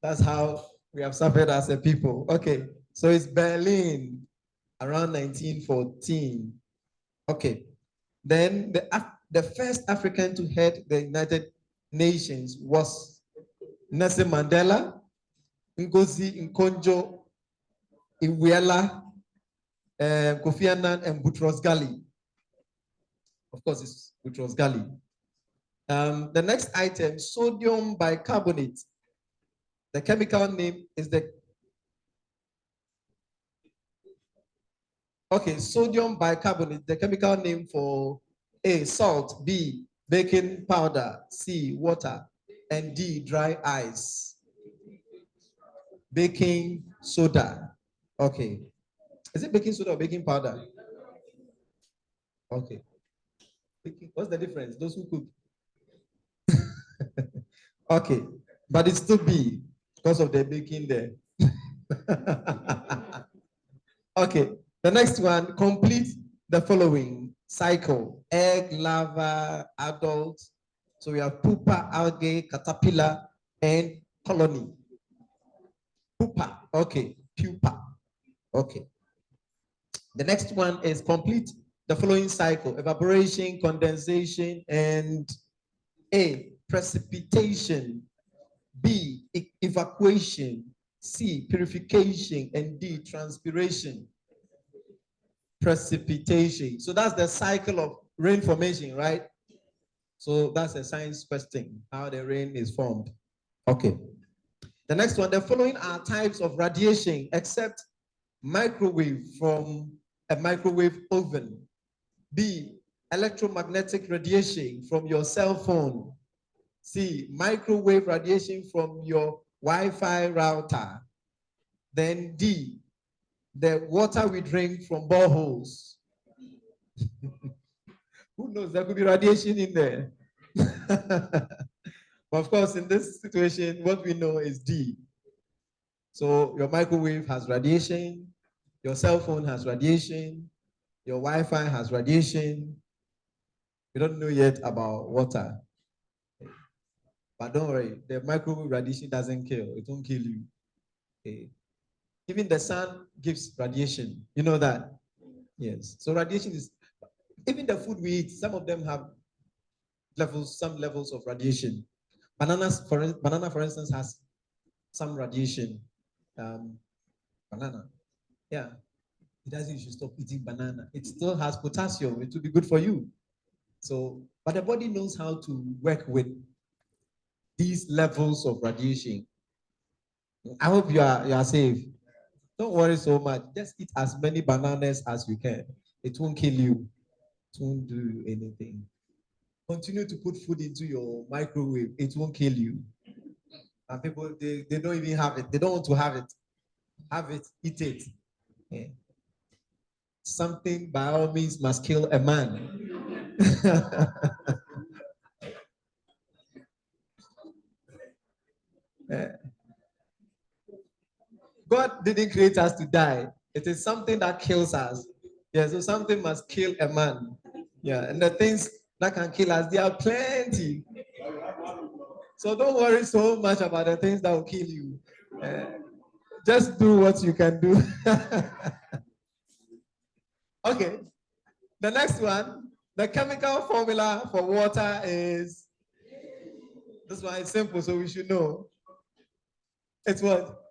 That's how we have suffered as a people. Okay, so it's Berlin around 1914. Okay, then the first African to head the United Nations was Nelson Mandela, Ngozi Iweala, Kofi Annan, and Boutros Ghali. Of course, it's Boutros Ghali. The next item, sodium bicarbonate. The chemical name is sodium bicarbonate, the chemical name for A, salt, B, baking powder, C, water, and D, dry ice. Baking soda. Okay. Is it baking soda or baking powder? Okay. What's the difference? Those who cook. Okay. But it's still B because of the baking there. Okay. The next one, complete the following cycle: egg, larva, adult. So we have pupa, algae, caterpillar, and colony. Pupa, okay, pupa, okay. The next one is complete the following cycle: evaporation, condensation, and A, precipitation, B, evacuation, C, purification, and D, transpiration. Precipitation. So that's the cycle of rain formation, right? So that's a science question, how the rain is formed. Okay. The next one, the following are types of radiation except microwave from a microwave oven. B, electromagnetic radiation from your cell phone. C, microwave radiation from your Wi-Fi router. Then D, the water we drink from boreholes. Who knows? There could be radiation in there. But of course, in this situation, what we know is D. So your microwave has radiation, your cell phone has radiation, your Wi-Fi has radiation. We don't know yet about water. But don't worry, the microwave radiation doesn't kill. It won't kill you. Okay. Even the sun gives radiation. You know that? Yes. So radiation is, even the food we eat, some of them have some levels of radiation. Banana, for instance, has some radiation. Banana. Yeah. It doesn't, you should stop eating banana. It still has potassium. It will be good for you. So, but the body knows how to work with these levels of radiation. I hope you are safe. Don't worry so much. Just eat as many bananas as you can. It won't kill you. It won't do anything. Continue to put food into your microwave. It won't kill you. And people, they don't even have it. They don't want to have it. Have it, eat it. Yeah. Something by all means must kill a man. Yeah. God didn't create us to die. It is something that kills us. Yeah, so something must kill a man. Yeah, and the things that can kill us, there are plenty. So don't worry so much about the things that will kill you. Just do what you can do. Okay, the next one, the chemical formula for water is, this one is simple, so we should know. It's what?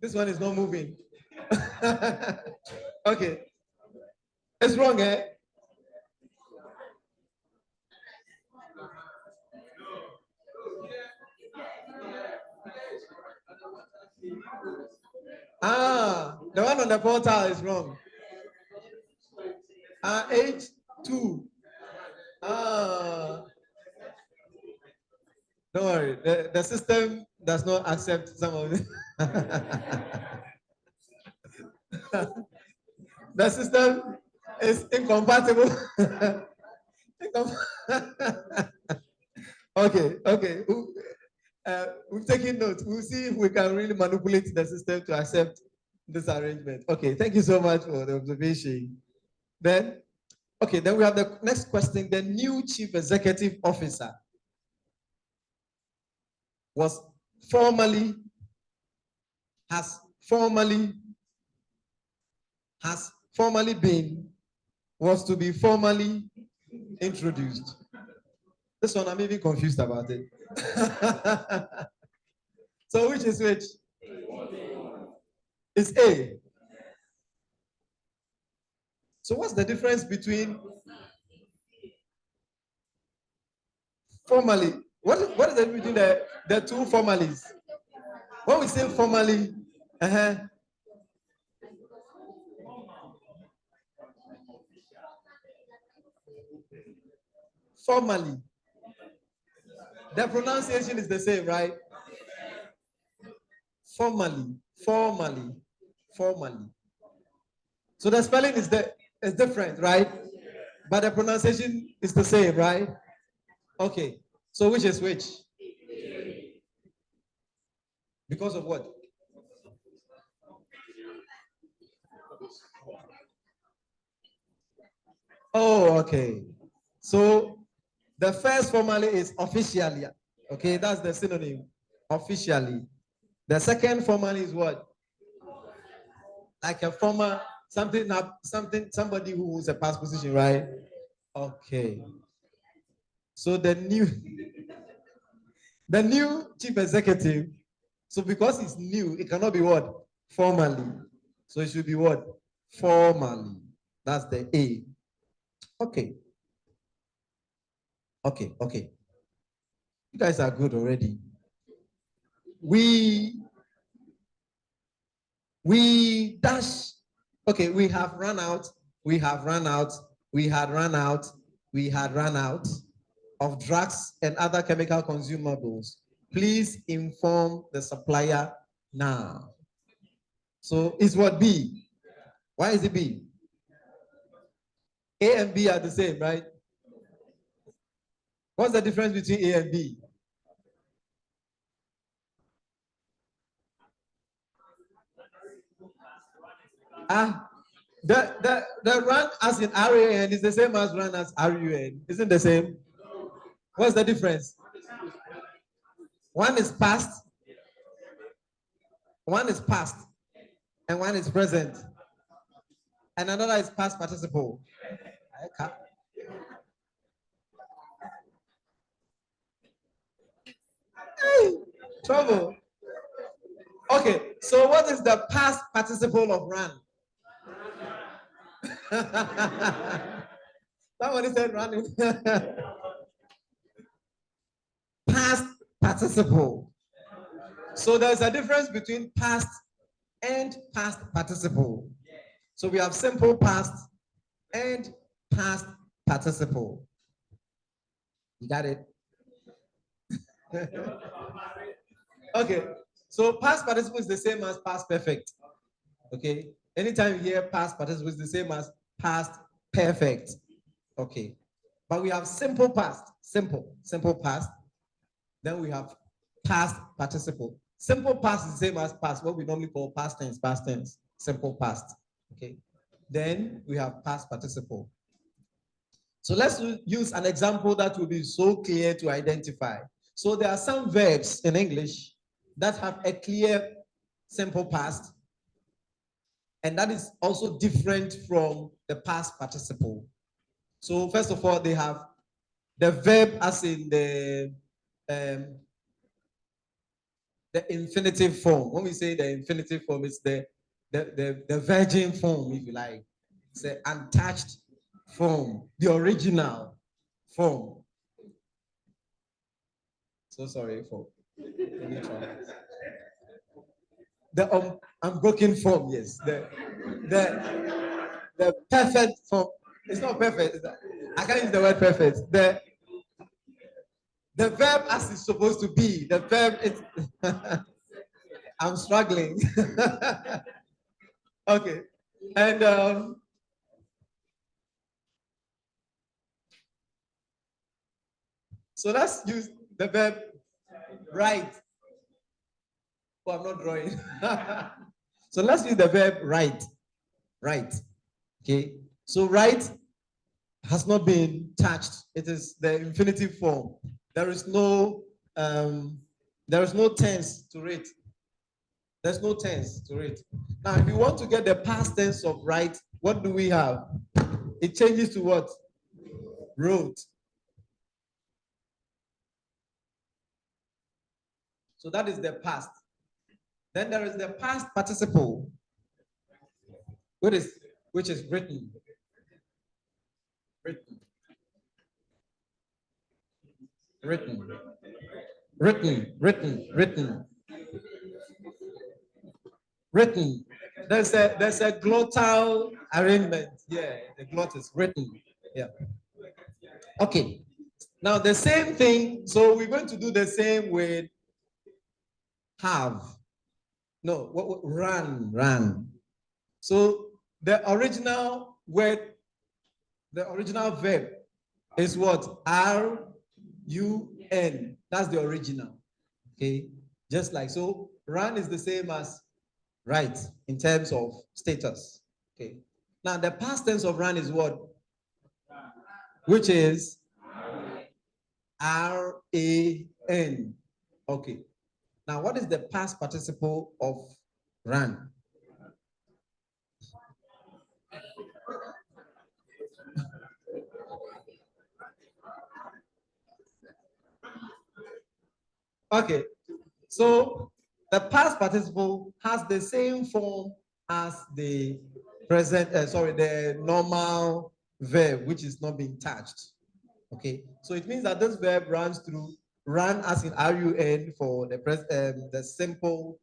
This one is not moving. Okay. It's wrong, eh? The one on the portal is wrong. H2. Don't worry, the system does not accept some of it. The system is incompatible. Okay. We've taken notes. We'll see if we can really manipulate the system to accept this arrangement. Okay, thank you so much for the observation. Then we have the next question. The new chief executive officer was has to be formally introduced. This one I'm even confused about it. So which is which? It's A. So what's the difference between formally? What is the difference between the two formalies? When we say formally, formally, the pronunciation is the same, right? Formally. So the spelling is different, right? But the pronunciation is the same, right? Okay. So which is which? Because of what? Oh, okay. So the first formally is officially. Okay, that's the synonym. Officially. The second formally is what? Like a former somebody who is a past position, right? Okay. So the new chief executive, so because it's new, it cannot be what? Formally. So it should be what? Formally. That's the A. Okay. You guys are good already. We dash. Okay, we have run out of drugs and other chemical consumables. Please inform the supplier now. So it's what B? Why is it B? A and B are the same, right? What's the difference between A and B? The run as in RAN is the same as run as RUN. Isn't the same? What's the difference? One is past, and one is present. And another is past participle. Hey, trouble. Okay, so what is the past participle of run? Somebody said running. Past participle. So there's a difference between past and past participle. So we have simple past and past participle. You got it? Okay, so past participle is the same as past perfect. Okay, anytime you hear past participle is the same as past perfect. Okay, but we have simple past, simple past. Then we have past participle. Simple past is the same as past, what we normally call past tense, simple past. Okay, then we have past participle. So let's use an example that will be so clear to identify. So there are some verbs in English that have a clear simple past, and that is also different from the past participle. So first of all, they have the verb as in the infinitive form. When we say the infinitive form, it's the virgin form, if you like. It's the untouched form, the original form. So sorry for any trouble. the unbroken form, yes. The perfect form. It's not perfect. I can't use the word perfect. The verb as it's supposed to be. The verb is I'm struggling. Okay. And so let's use the verb write. Oh, I'm not drawing. So let's use the verb write. Write. Okay. So write has not been touched. It is the infinitive form. There is no tense to it. There's no tense to it. Now, if you want to get the past tense of write, what do we have? It changes to what? Wrote. So that is the past. Then there is the past participle, which is written. Written. Written. Written. Written. Written. Written. There's a glottal arrangement. Yeah, the glottis is written. Yeah. Okay. Now the same thing. So we're going to do the same with have. No, run. So the original word, the original verb is what? R-U-N. That's the original. Okay. Just like so, run is the same as right in terms of status. Okay. Now the past tense of run is what? Which is R-A-N. Okay. Now what is the past participle of run? Okay. So the past participle has the same form as the present, the normal verb, which is not being touched. Okay, so it means that this verb runs through, run as in run for the simple,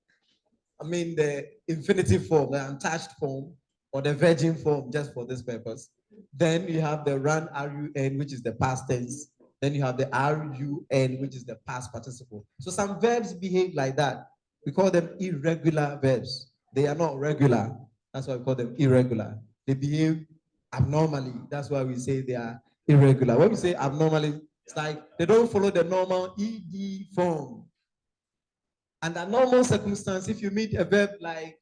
the infinitive form, the untouched form, or the virgin form, just for this purpose. Then you have the run run, which is the past tense. Then you have the run, which is the past participle. So some verbs behave like that. We call them irregular verbs. They are not regular. That's why we call them irregular. They behave abnormally. That's why we say they are irregular. When we say abnormally, it's like they don't follow the normal ed form. Under normal circumstance, if you meet a verb like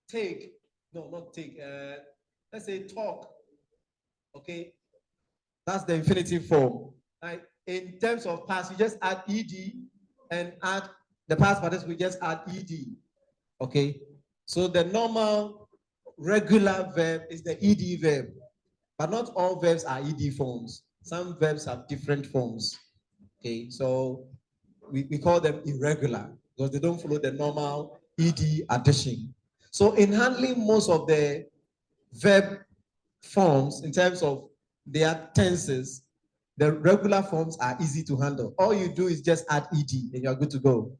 take, no, not take, let's say talk, okay? That's the infinitive form. Like in terms of past, you just add ed and add the past participle, we just add ed, okay? So the normal regular verb is the ed verb, but not all verbs are ed forms. Some verbs have different forms, okay? So we call them irregular because they don't follow the normal ed addition. So in handling most of the verb forms in terms of their tenses, the regular forms are easy to handle. All you do is just add ed and you're good to go.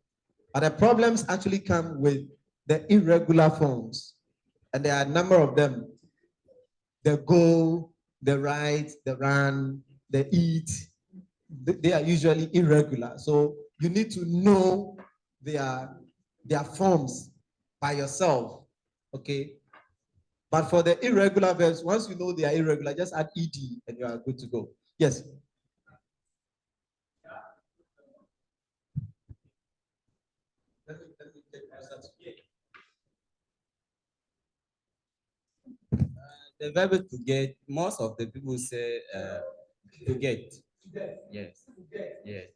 But the problems actually come with the irregular forms, and there are a number of them. The go, the write, the run, the eat, they are usually irregular. So you need to know their forms by yourself, okay? But for the irregular verbs, once you know they are irregular, just add ed and you are good to go. Yes. The verb to get, most of the people say to get. Yes. Yes.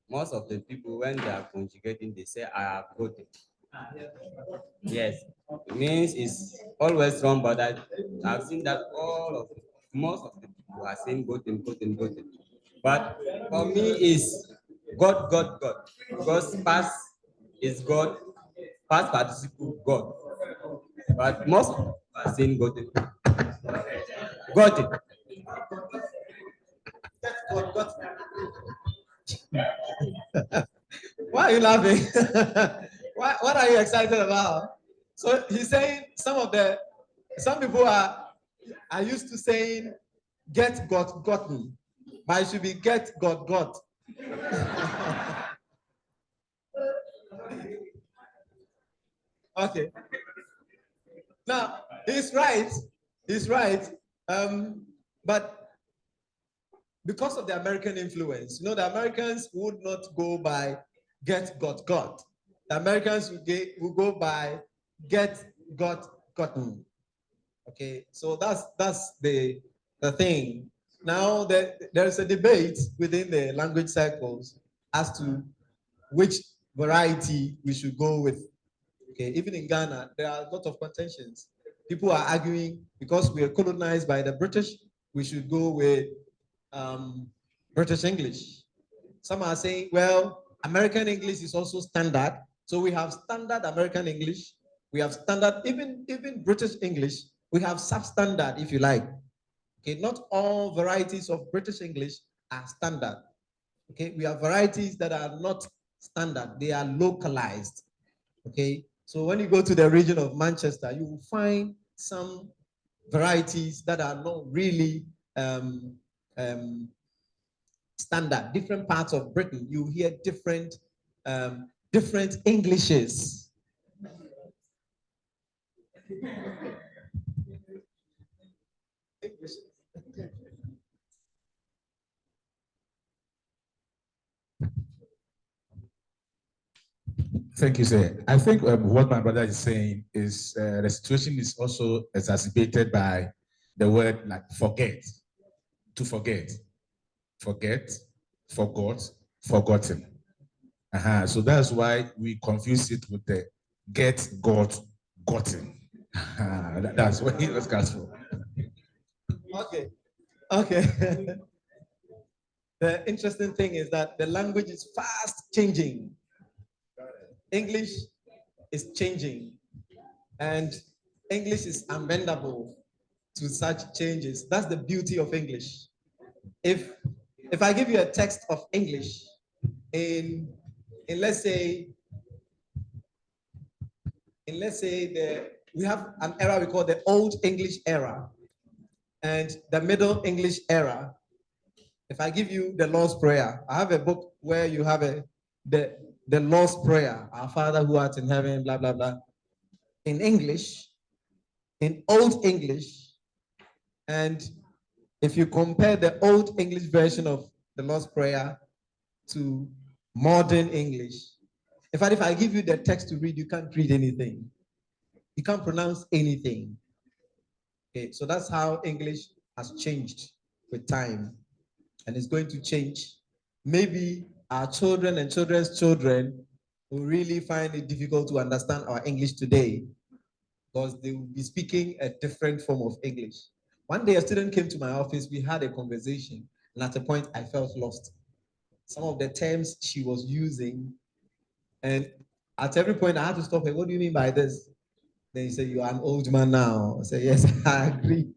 Most of the people, when they are conjugating, they say I have gotten. Yes. It means it's always wrong, but I've seen that most of the people are saying gotten. But for me, is God. Because past is God, past participle God. But most people are saying gotten. Got it. Why are you laughing? what are you excited about? So he's saying some people are used to saying get got gotten, but it should be get got. Okay. Now he's right. He's right. But because of the American influence, the Americans would not go by get got. The Americans would go by get got gotten. Okay, so that's the thing. Now there's a debate within the language circles as to which variety we should go with. Okay, even in Ghana, there are a lot of contentions. People are arguing because we are colonized by the British, we should go with British English. Some are saying, well, American English is also standard. So we have standard American English. We have standard, even British English. We have substandard, if you like. Okay, not all varieties of British English are standard. Okay, we have varieties that are not standard. They are localized. Okay, so when you go to the region of Manchester, you will find some varieties that are not really standard. Different parts of Britain, you hear different Englishes. Thank you, sir. I think what my brother is saying is the situation is also exacerbated by the word like forget, to forget, forgot, forgotten. So that's why we confuse it with the get, got, gotten. That's what he was cast for. Okay. The interesting thing is that the language is fast changing. English is changing, and English is amendable to such changes. That's the beauty of English. If I give you a text of English in let's say we have an era we call the Old English era and the Middle English era. If I give you the Lord's Prayer, I have a book where you have the Lord's Prayer, our Father who art in heaven, blah, blah, blah, in English, in Old English. And if you compare the Old English version of the Lord's Prayer to modern English, in fact, if I give you the text to read, you can't read anything. You can't pronounce anything. Okay, so that's how English has changed with time, and it's going to change. Maybe our children and children's children will really find it difficult to understand our English today because they will be speaking a different form of English. One day a student came to my office, we had a conversation, and at a point I felt lost. Some of the terms she was using, and at every point I had to stop her. What do you mean by this? Then he said, you are an old man now. I said, yes, I agree.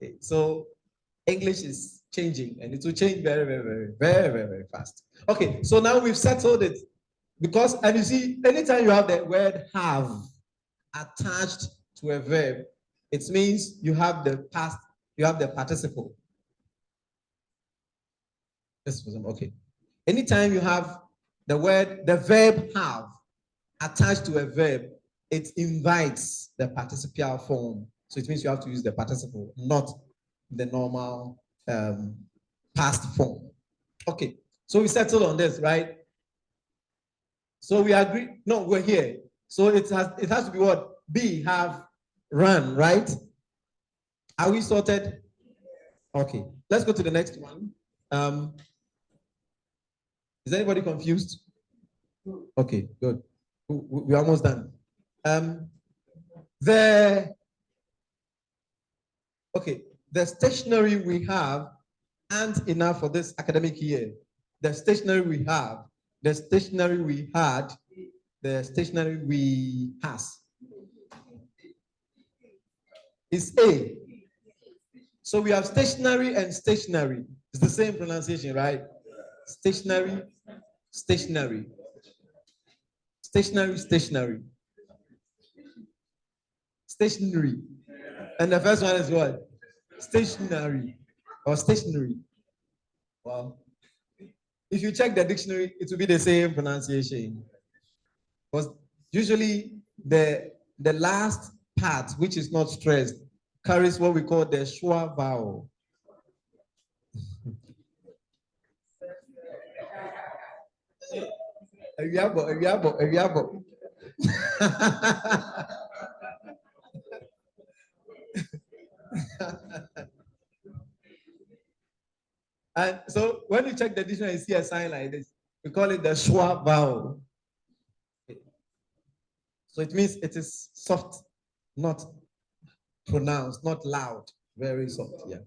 Okay, so English is changing, and it will change very, very, very, very, very, very fast. Okay, so now we've settled it. Because, and you see, anytime you have the word have attached to a verb, it means you have the past, you have the participle. This was okay. Anytime you have the verb have attached to a verb, it invites the participial form. So it means you have to use the participle, not the normal past form. Okay, so we settled on this, right? So we agree. No, we're here. So it has to be what? Be, have, run, right? Are we sorted? Okay, let's go to the next one. Is anybody confused? Okay, good. We're almost done. The stationery we have aren't enough for this academic year. The stationery we have, the stationery we had, the stationery we has is A. So we have stationery and stationery. It's the same pronunciation, right? Stationery, stationery. Stationary, stationary. Stationary. And the first one is what? Stationary or stationary. Well, if you check the dictionary, it will be the same pronunciation. Because usually the last part, which is not stressed, carries what we call the schwa vowel. Eviabo. And so when you check the dictionary, you see a sign like this. We call it the schwa vowel. So it means it is soft, not pronounced, not loud, very soft. Yeah.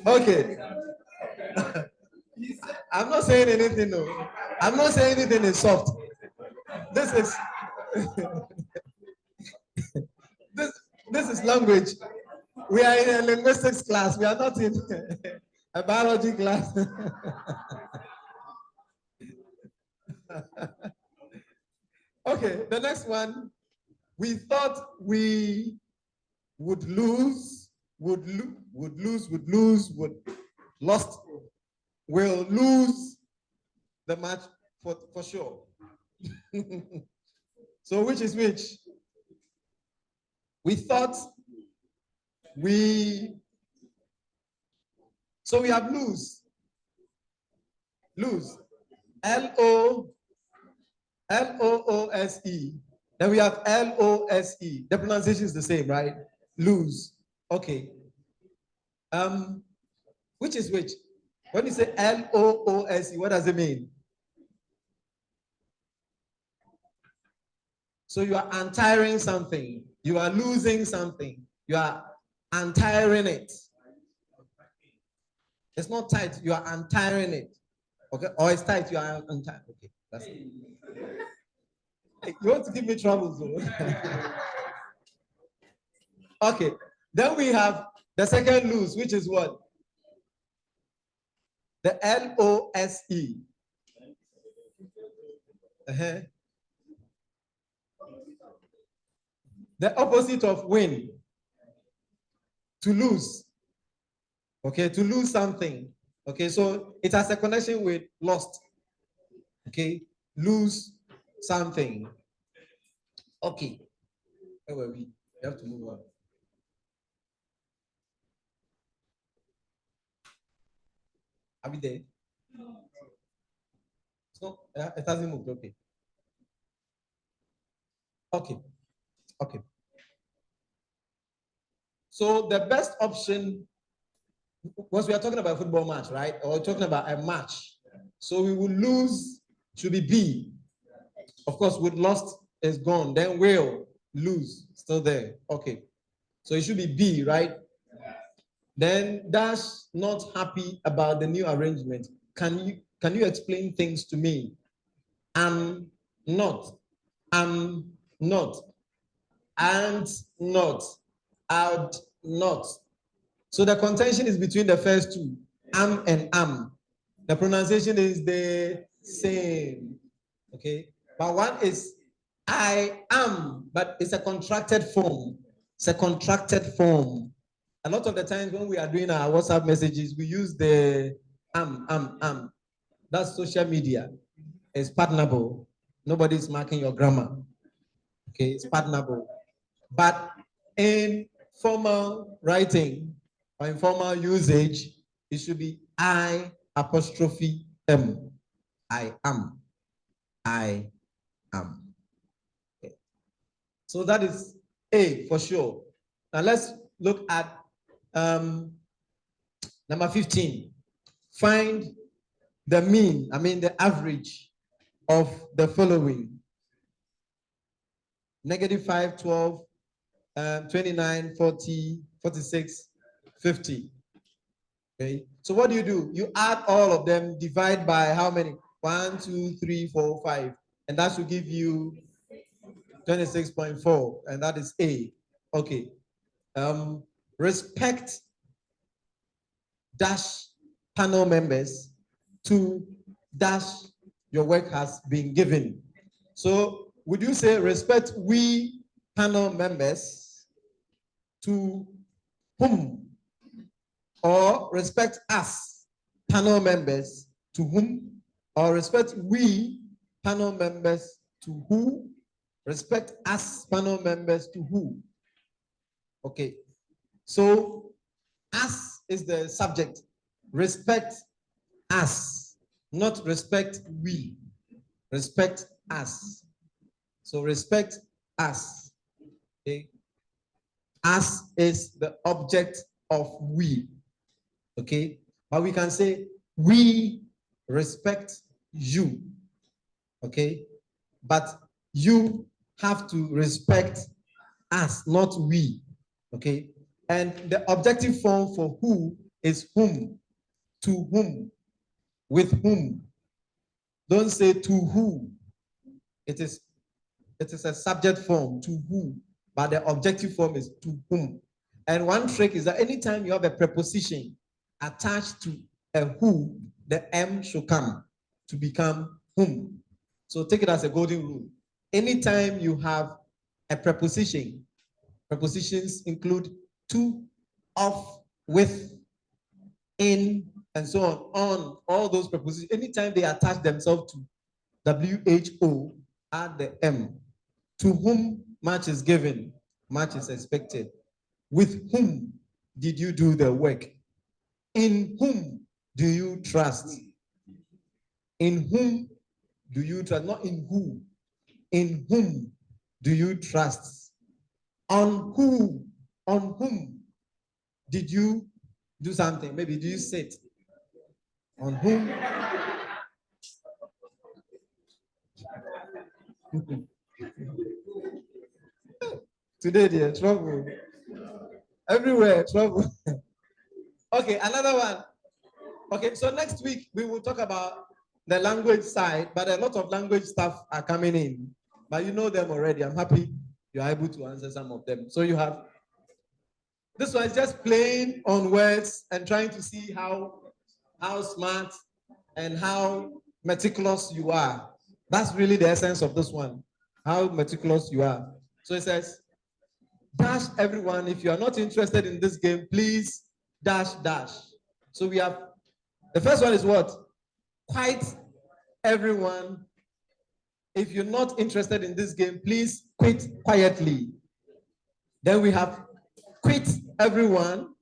Okay. I'm not saying anything, no. I'm not saying anything is soft. This is this is language. We are in a linguistics class. We are not in a biology class. Okay, the next one. We thought we would lose, would lost, will lose the match for sure. So which is which? We thought so we have lose. L-O-O-S-E. Then we have L-O-S-E. The pronunciation is the same, right? Lose. Okay. Which is which? When you say L-O-O-S-E, what does it mean? So you are untiring something. You are losing something. You are untiring it. It's not tight. You are untiring it. Okay? Or it's tight. You are untiring. Okay. That's it. You want to give me trouble, so. Okay. Then we have the second lose, which is what? The L-O-S-E. The opposite of win. To lose. Okay, to lose something. Okay, so it has a connection with lost. Okay, lose something. Okay, where were we? We have to move on. Are we there? So it hasn't moved. Okay. Okay. Okay. So the best option was we are talking about a football match, right? Or talking about a match. So we will lose should be B. Of course, with lost is gone. Then will lose still there. Okay. So it should be B, right? Then Dash not happy about the new arrangement. Can you explain things to me? I'm not, and not, I'd not. So the contention is between the first two, am and am. The pronunciation is the same. Okay, but one is I am, but it's a contracted form. It's a contracted form. A lot of the times when we are doing our WhatsApp messages, we use the am. That's social media. It's pardonable. Nobody's marking your grammar. Okay, it's pardonable. But in formal writing or informal usage, it should be I apostrophe am. I am. I am. Okay. So that is A for sure. Now let's look at number 15. Find the mean, the average of the following. -5, 12, 29, 40, 46, 50. Okay. So what do? You add all of them, divide by how many? 1, 2, 3, 4, 5. And that should give you 26.4. And that is A. Okay. Respect dash panel members to dash your work has been given. So would you say respect we panel members to whom? Or respect us panel members to whom? Or respect we panel members to who? Respect us panel members to who? Okay, so us is the subject. Respect us, not respect we. Respect us. So respect us. Okay. Us is the object of we. Okay. But we can say we respect you. Okay. But you have to respect us, not we. Okay. And the objective form for who is whom, to whom, with whom. Don't say to who. It is a subject form, to who, but the objective form is to whom. And one trick is that anytime you have a preposition attached to a who, the M should come to become whom. So take it as a golden rule. Anytime you have a preposition, prepositions include to, of, with, in, and so on, all those prepositions. Anytime they attach themselves to WHO, add the M. To whom much is given, much is expected. With whom did you do the work? In whom do you trust? In whom do you trust? Not in who. In whom do you trust? On who? On whom did you do something? Maybe do you sit? On whom? Today, dear, trouble. Everywhere, trouble. Okay, another one. Okay, so next week we will talk about the language side, but a lot of language stuff are coming in. But you know them already. I'm happy you are able to answer some of them. So you have, this one is just playing on words and trying to see how smart and how meticulous you are. That's really the essence of this one, how meticulous you are. So it says, dash everyone, if you are not interested in this game, please dash dash. So we have, the first one is what? Quite everyone, if you're not interested in this game, please quit quietly. Then we have quit everyone,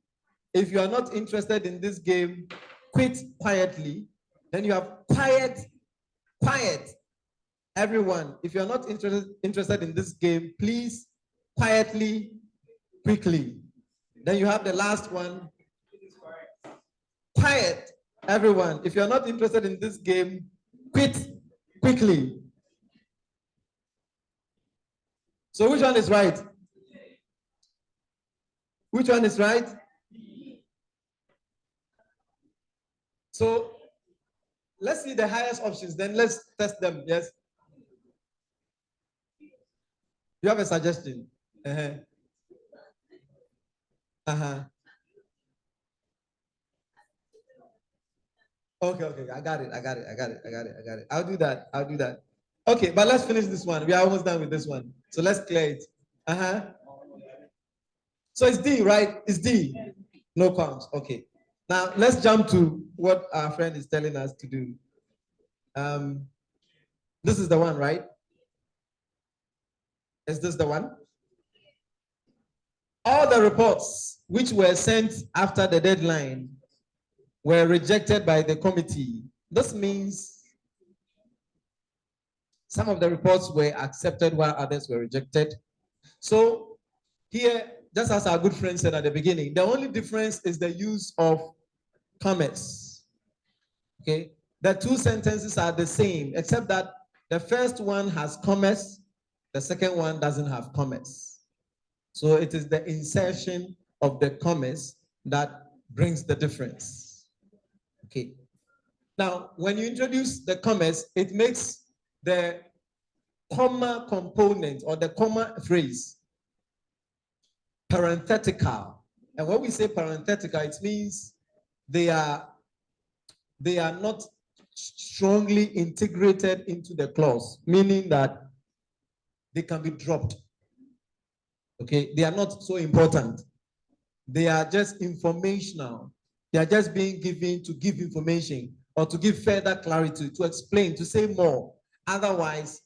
if you are not interested in this game, quit quietly. Then you have quiet everyone, if you're not interested in this game, please quietly, quickly. Then you have the last one, quiet everyone, if you're not interested in this game, quit quickly. So which one is right? Which one is right? So let's see the highest options, then let's test them. Yes. You have a suggestion? Uh-huh. Okay, I got it. I'll do that. Okay, but let's finish this one. We are almost done with this one. So let's clear it. So it's D, right? It's D. No counts. Okay. Now let's jump to what our friend is telling us to do. This is the one, right? Is this the one? All the reports which were sent after the deadline were rejected by the committee. This means some of the reports were accepted while others were rejected. So here, just as our good friend said at the beginning, the only difference is the use of commas. Okay, the two sentences are the same, except that the first one has commas, the second one doesn't have commas. So it is the insertion of the commas that brings the difference. Okay. Now, when you introduce the commas, it makes the comma component or the comma phrase parenthetical. And when we say parenthetical, it means they are they are not strongly integrated into the clause, meaning that they can be dropped. Okay, they are not so important. They are just informational. They are just being given to give information or to give further clarity, to explain, to say more. Otherwise,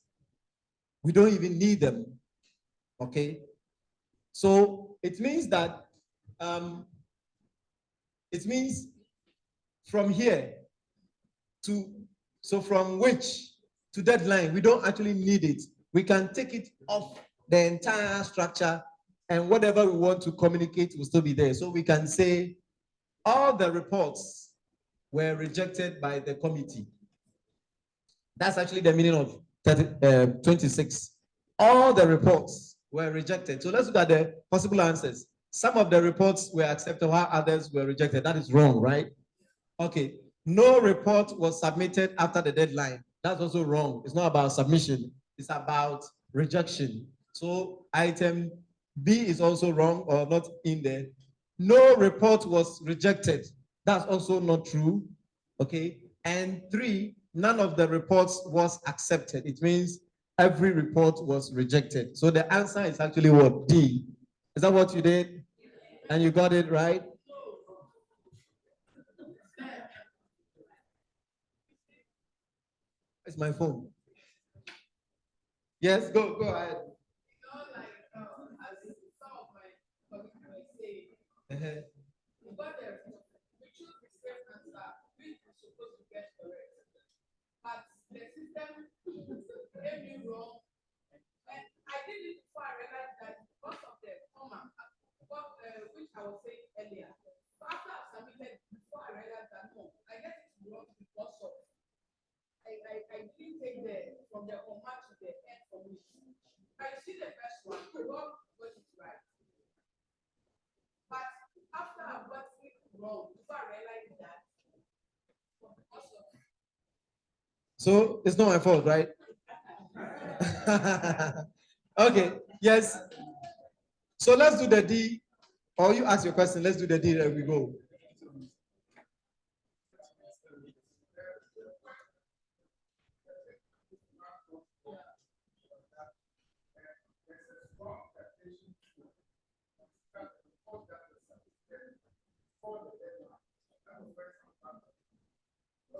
we don't even need them. Okay, so it means that it means from here to, so from which to deadline, we don't actually need it. We can take it off the entire structure, and whatever we want to communicate will still be there. So we can say all the reports were rejected by the committee. That's actually the meaning of 26. All the reports were rejected. So let's look at the possible answers. Some of the reports were accepted while others were rejected. That is wrong, right? Okay. No report was submitted after the deadline. That's also wrong. It's not about submission. It's about rejection. So item B is also wrong or not in there. No report was rejected. That's also not true. Okay. And 3, none of the reports was accepted. It means every report was rejected. So the answer is actually what? D. Is that what you did? And you got it right? It's my phone. Yes, go ahead. Uh-huh. But the system gave me wrong. And I did it before I realized that because of the comma, which I was saying earlier. So after I submitted, before I realized that no, I get it wrong because of I didn't take from the comma to the end for me. I see the first one, I got it right. But after I got it wrong, before I realized that because of So it's not my fault, right? Okay, yes. So let's do the D, or you ask your question. Let's do the D, there we go.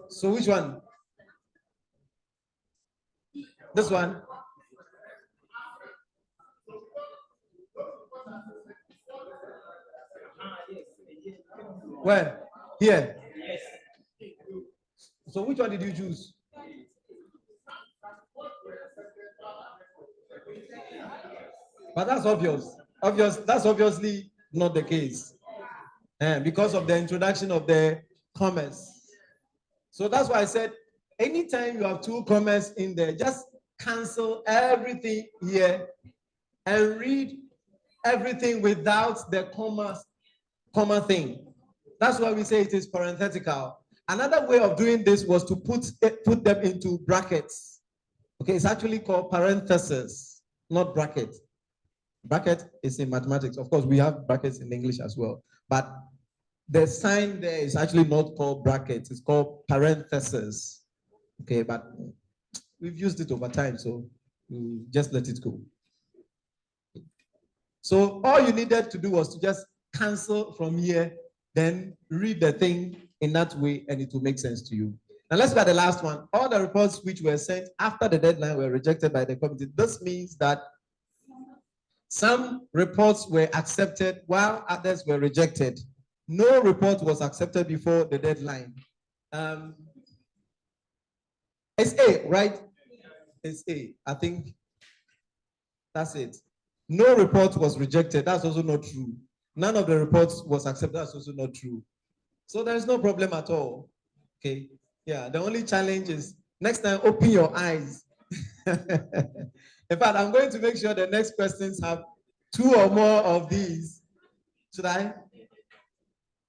So which one? This one? Where? Here? So which one did you choose? But that's obvious. That's obviously not the case. Because of the introduction of the commas. So that's why I said, anytime you have 2 commas in there, just cancel everything here and read everything without the comma thing. That's why we say it is parenthetical. Another way of doing this was to put them into brackets. Okay, it's actually called parenthesis, not bracket. Bracket is in mathematics. Of course, we have brackets in English as well. But the sign there is actually not called bracket. It's called parenthesis. Okay, but we've used it over time, so we just let it go. So all you needed to do was to just cancel from here, then read the thing in that way, and it will make sense to you. Now let's look at the last one. All the reports which were sent after the deadline were rejected by the committee. This means that some reports were accepted while others were rejected. No report was accepted before the deadline. It's A, right? It's A. I think that's it. No report was rejected. That's also not true. None of the reports was accepted. That's also not true. So there's no problem at all. Okay. Yeah. The only challenge is next time, open your eyes. In fact, I'm going to make sure the next questions have 2 or more of these. Should I?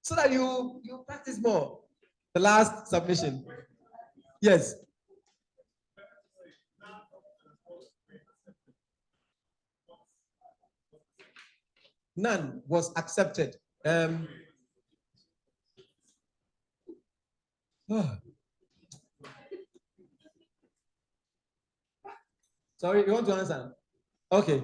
So that you practice more. The last submission. Yes. None was accepted. Sorry, you want to answer? Okay.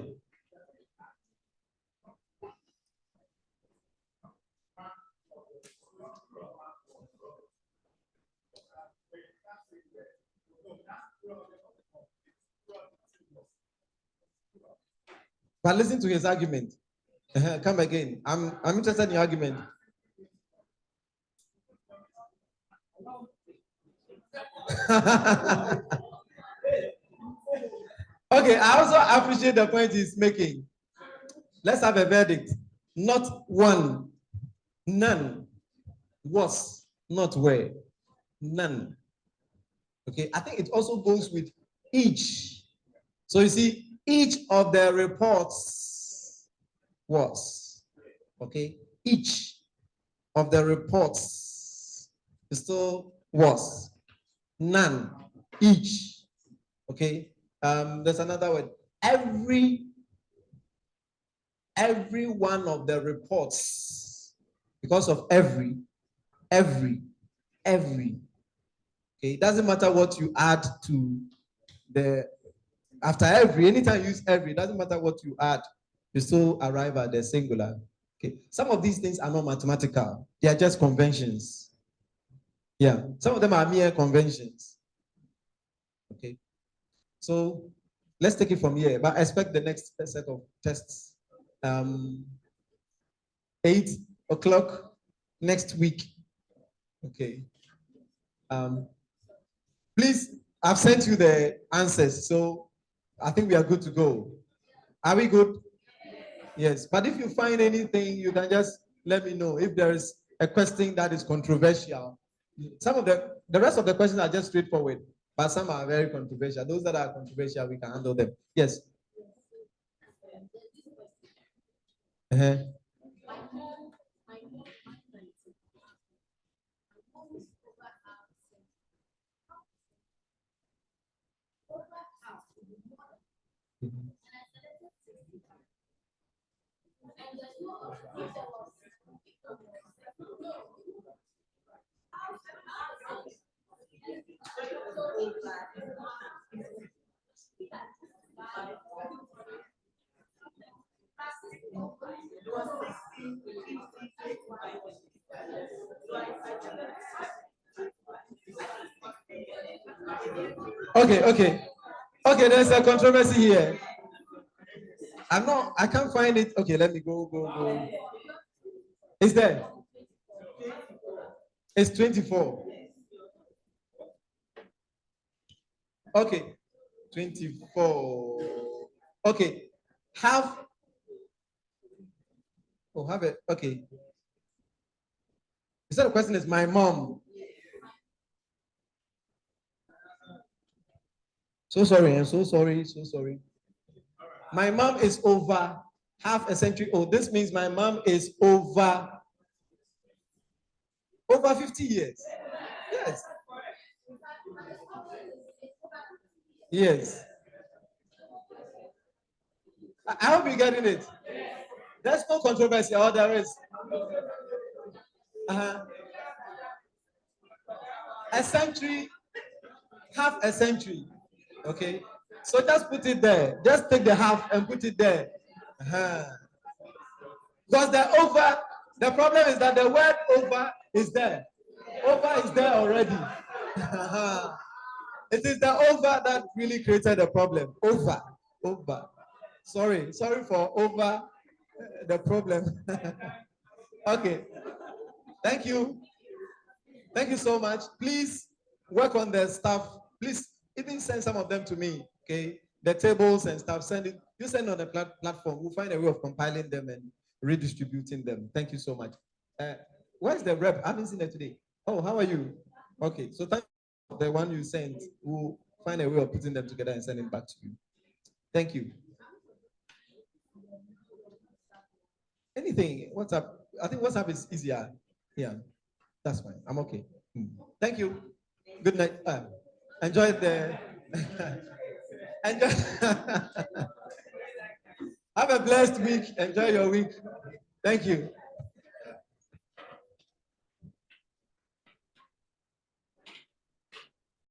But listen to his argument. Come again. I'm interested in your argument. Okay, I also appreciate the point he's making. Let's have a verdict. Not one, none, was, not where, none. Okay, I think it also goes with each. So you see, each of the reports was. Okay, each of the reports still was. None, each. Okay, there's another word. Every one of the reports, because of every. Okay, it doesn't matter what you add to the, after every, anytime you use every, it doesn't matter what you add, you still arrive at the singular. Okay, some of these things are not mathematical, they are just conventions. Yeah, some of them are mere conventions. Okay, so let's take it from here, but expect the next set of tests 8 o'clock next week. Okay. Please, I've sent you the answers, so I think we are good to go. Are we good? Yes, but if you find anything, you can just let me know. If there is a question that is controversial, some of the rest of the questions are just straightforward, but some are very controversial. Those that are controversial, we can handle them. Yes. Okay, there's a controversy here. I can't find it. Okay, let me go. It's there. It's 24. Okay, 24. Okay, have it. Okay. You said the question is my mom. So sorry, I'm so sorry. My mom is over half a century old. This means my mom is over 50 years. Yes. Yes. I hope you're getting it. There's no controversy, all there is. A century, half a century. Okay. So just put it there. Just take the half and put it there. Because the problem is that the word over is there. Over is there already. It is the over that really created the problem. Over. Sorry for over the problem. Okay. Thank you so much. Please work on the stuff. Please even send some of them to me. Okay, the tables and stuff. Send it. You send on the platform. We'll find a way of compiling them and redistributing them. Thank you so much. Where's the rep? I haven't seen it today. Oh, how are you? Okay, so thank you for the one you sent. We'll find a way of putting them together and sending back to you. Thank you. Anything? WhatsApp? I think WhatsApp is easier. Yeah, that's fine. I'm okay. Thank you. Good night. Enjoy the. Enjoy. Have a blessed week. Enjoy your week. Thank you.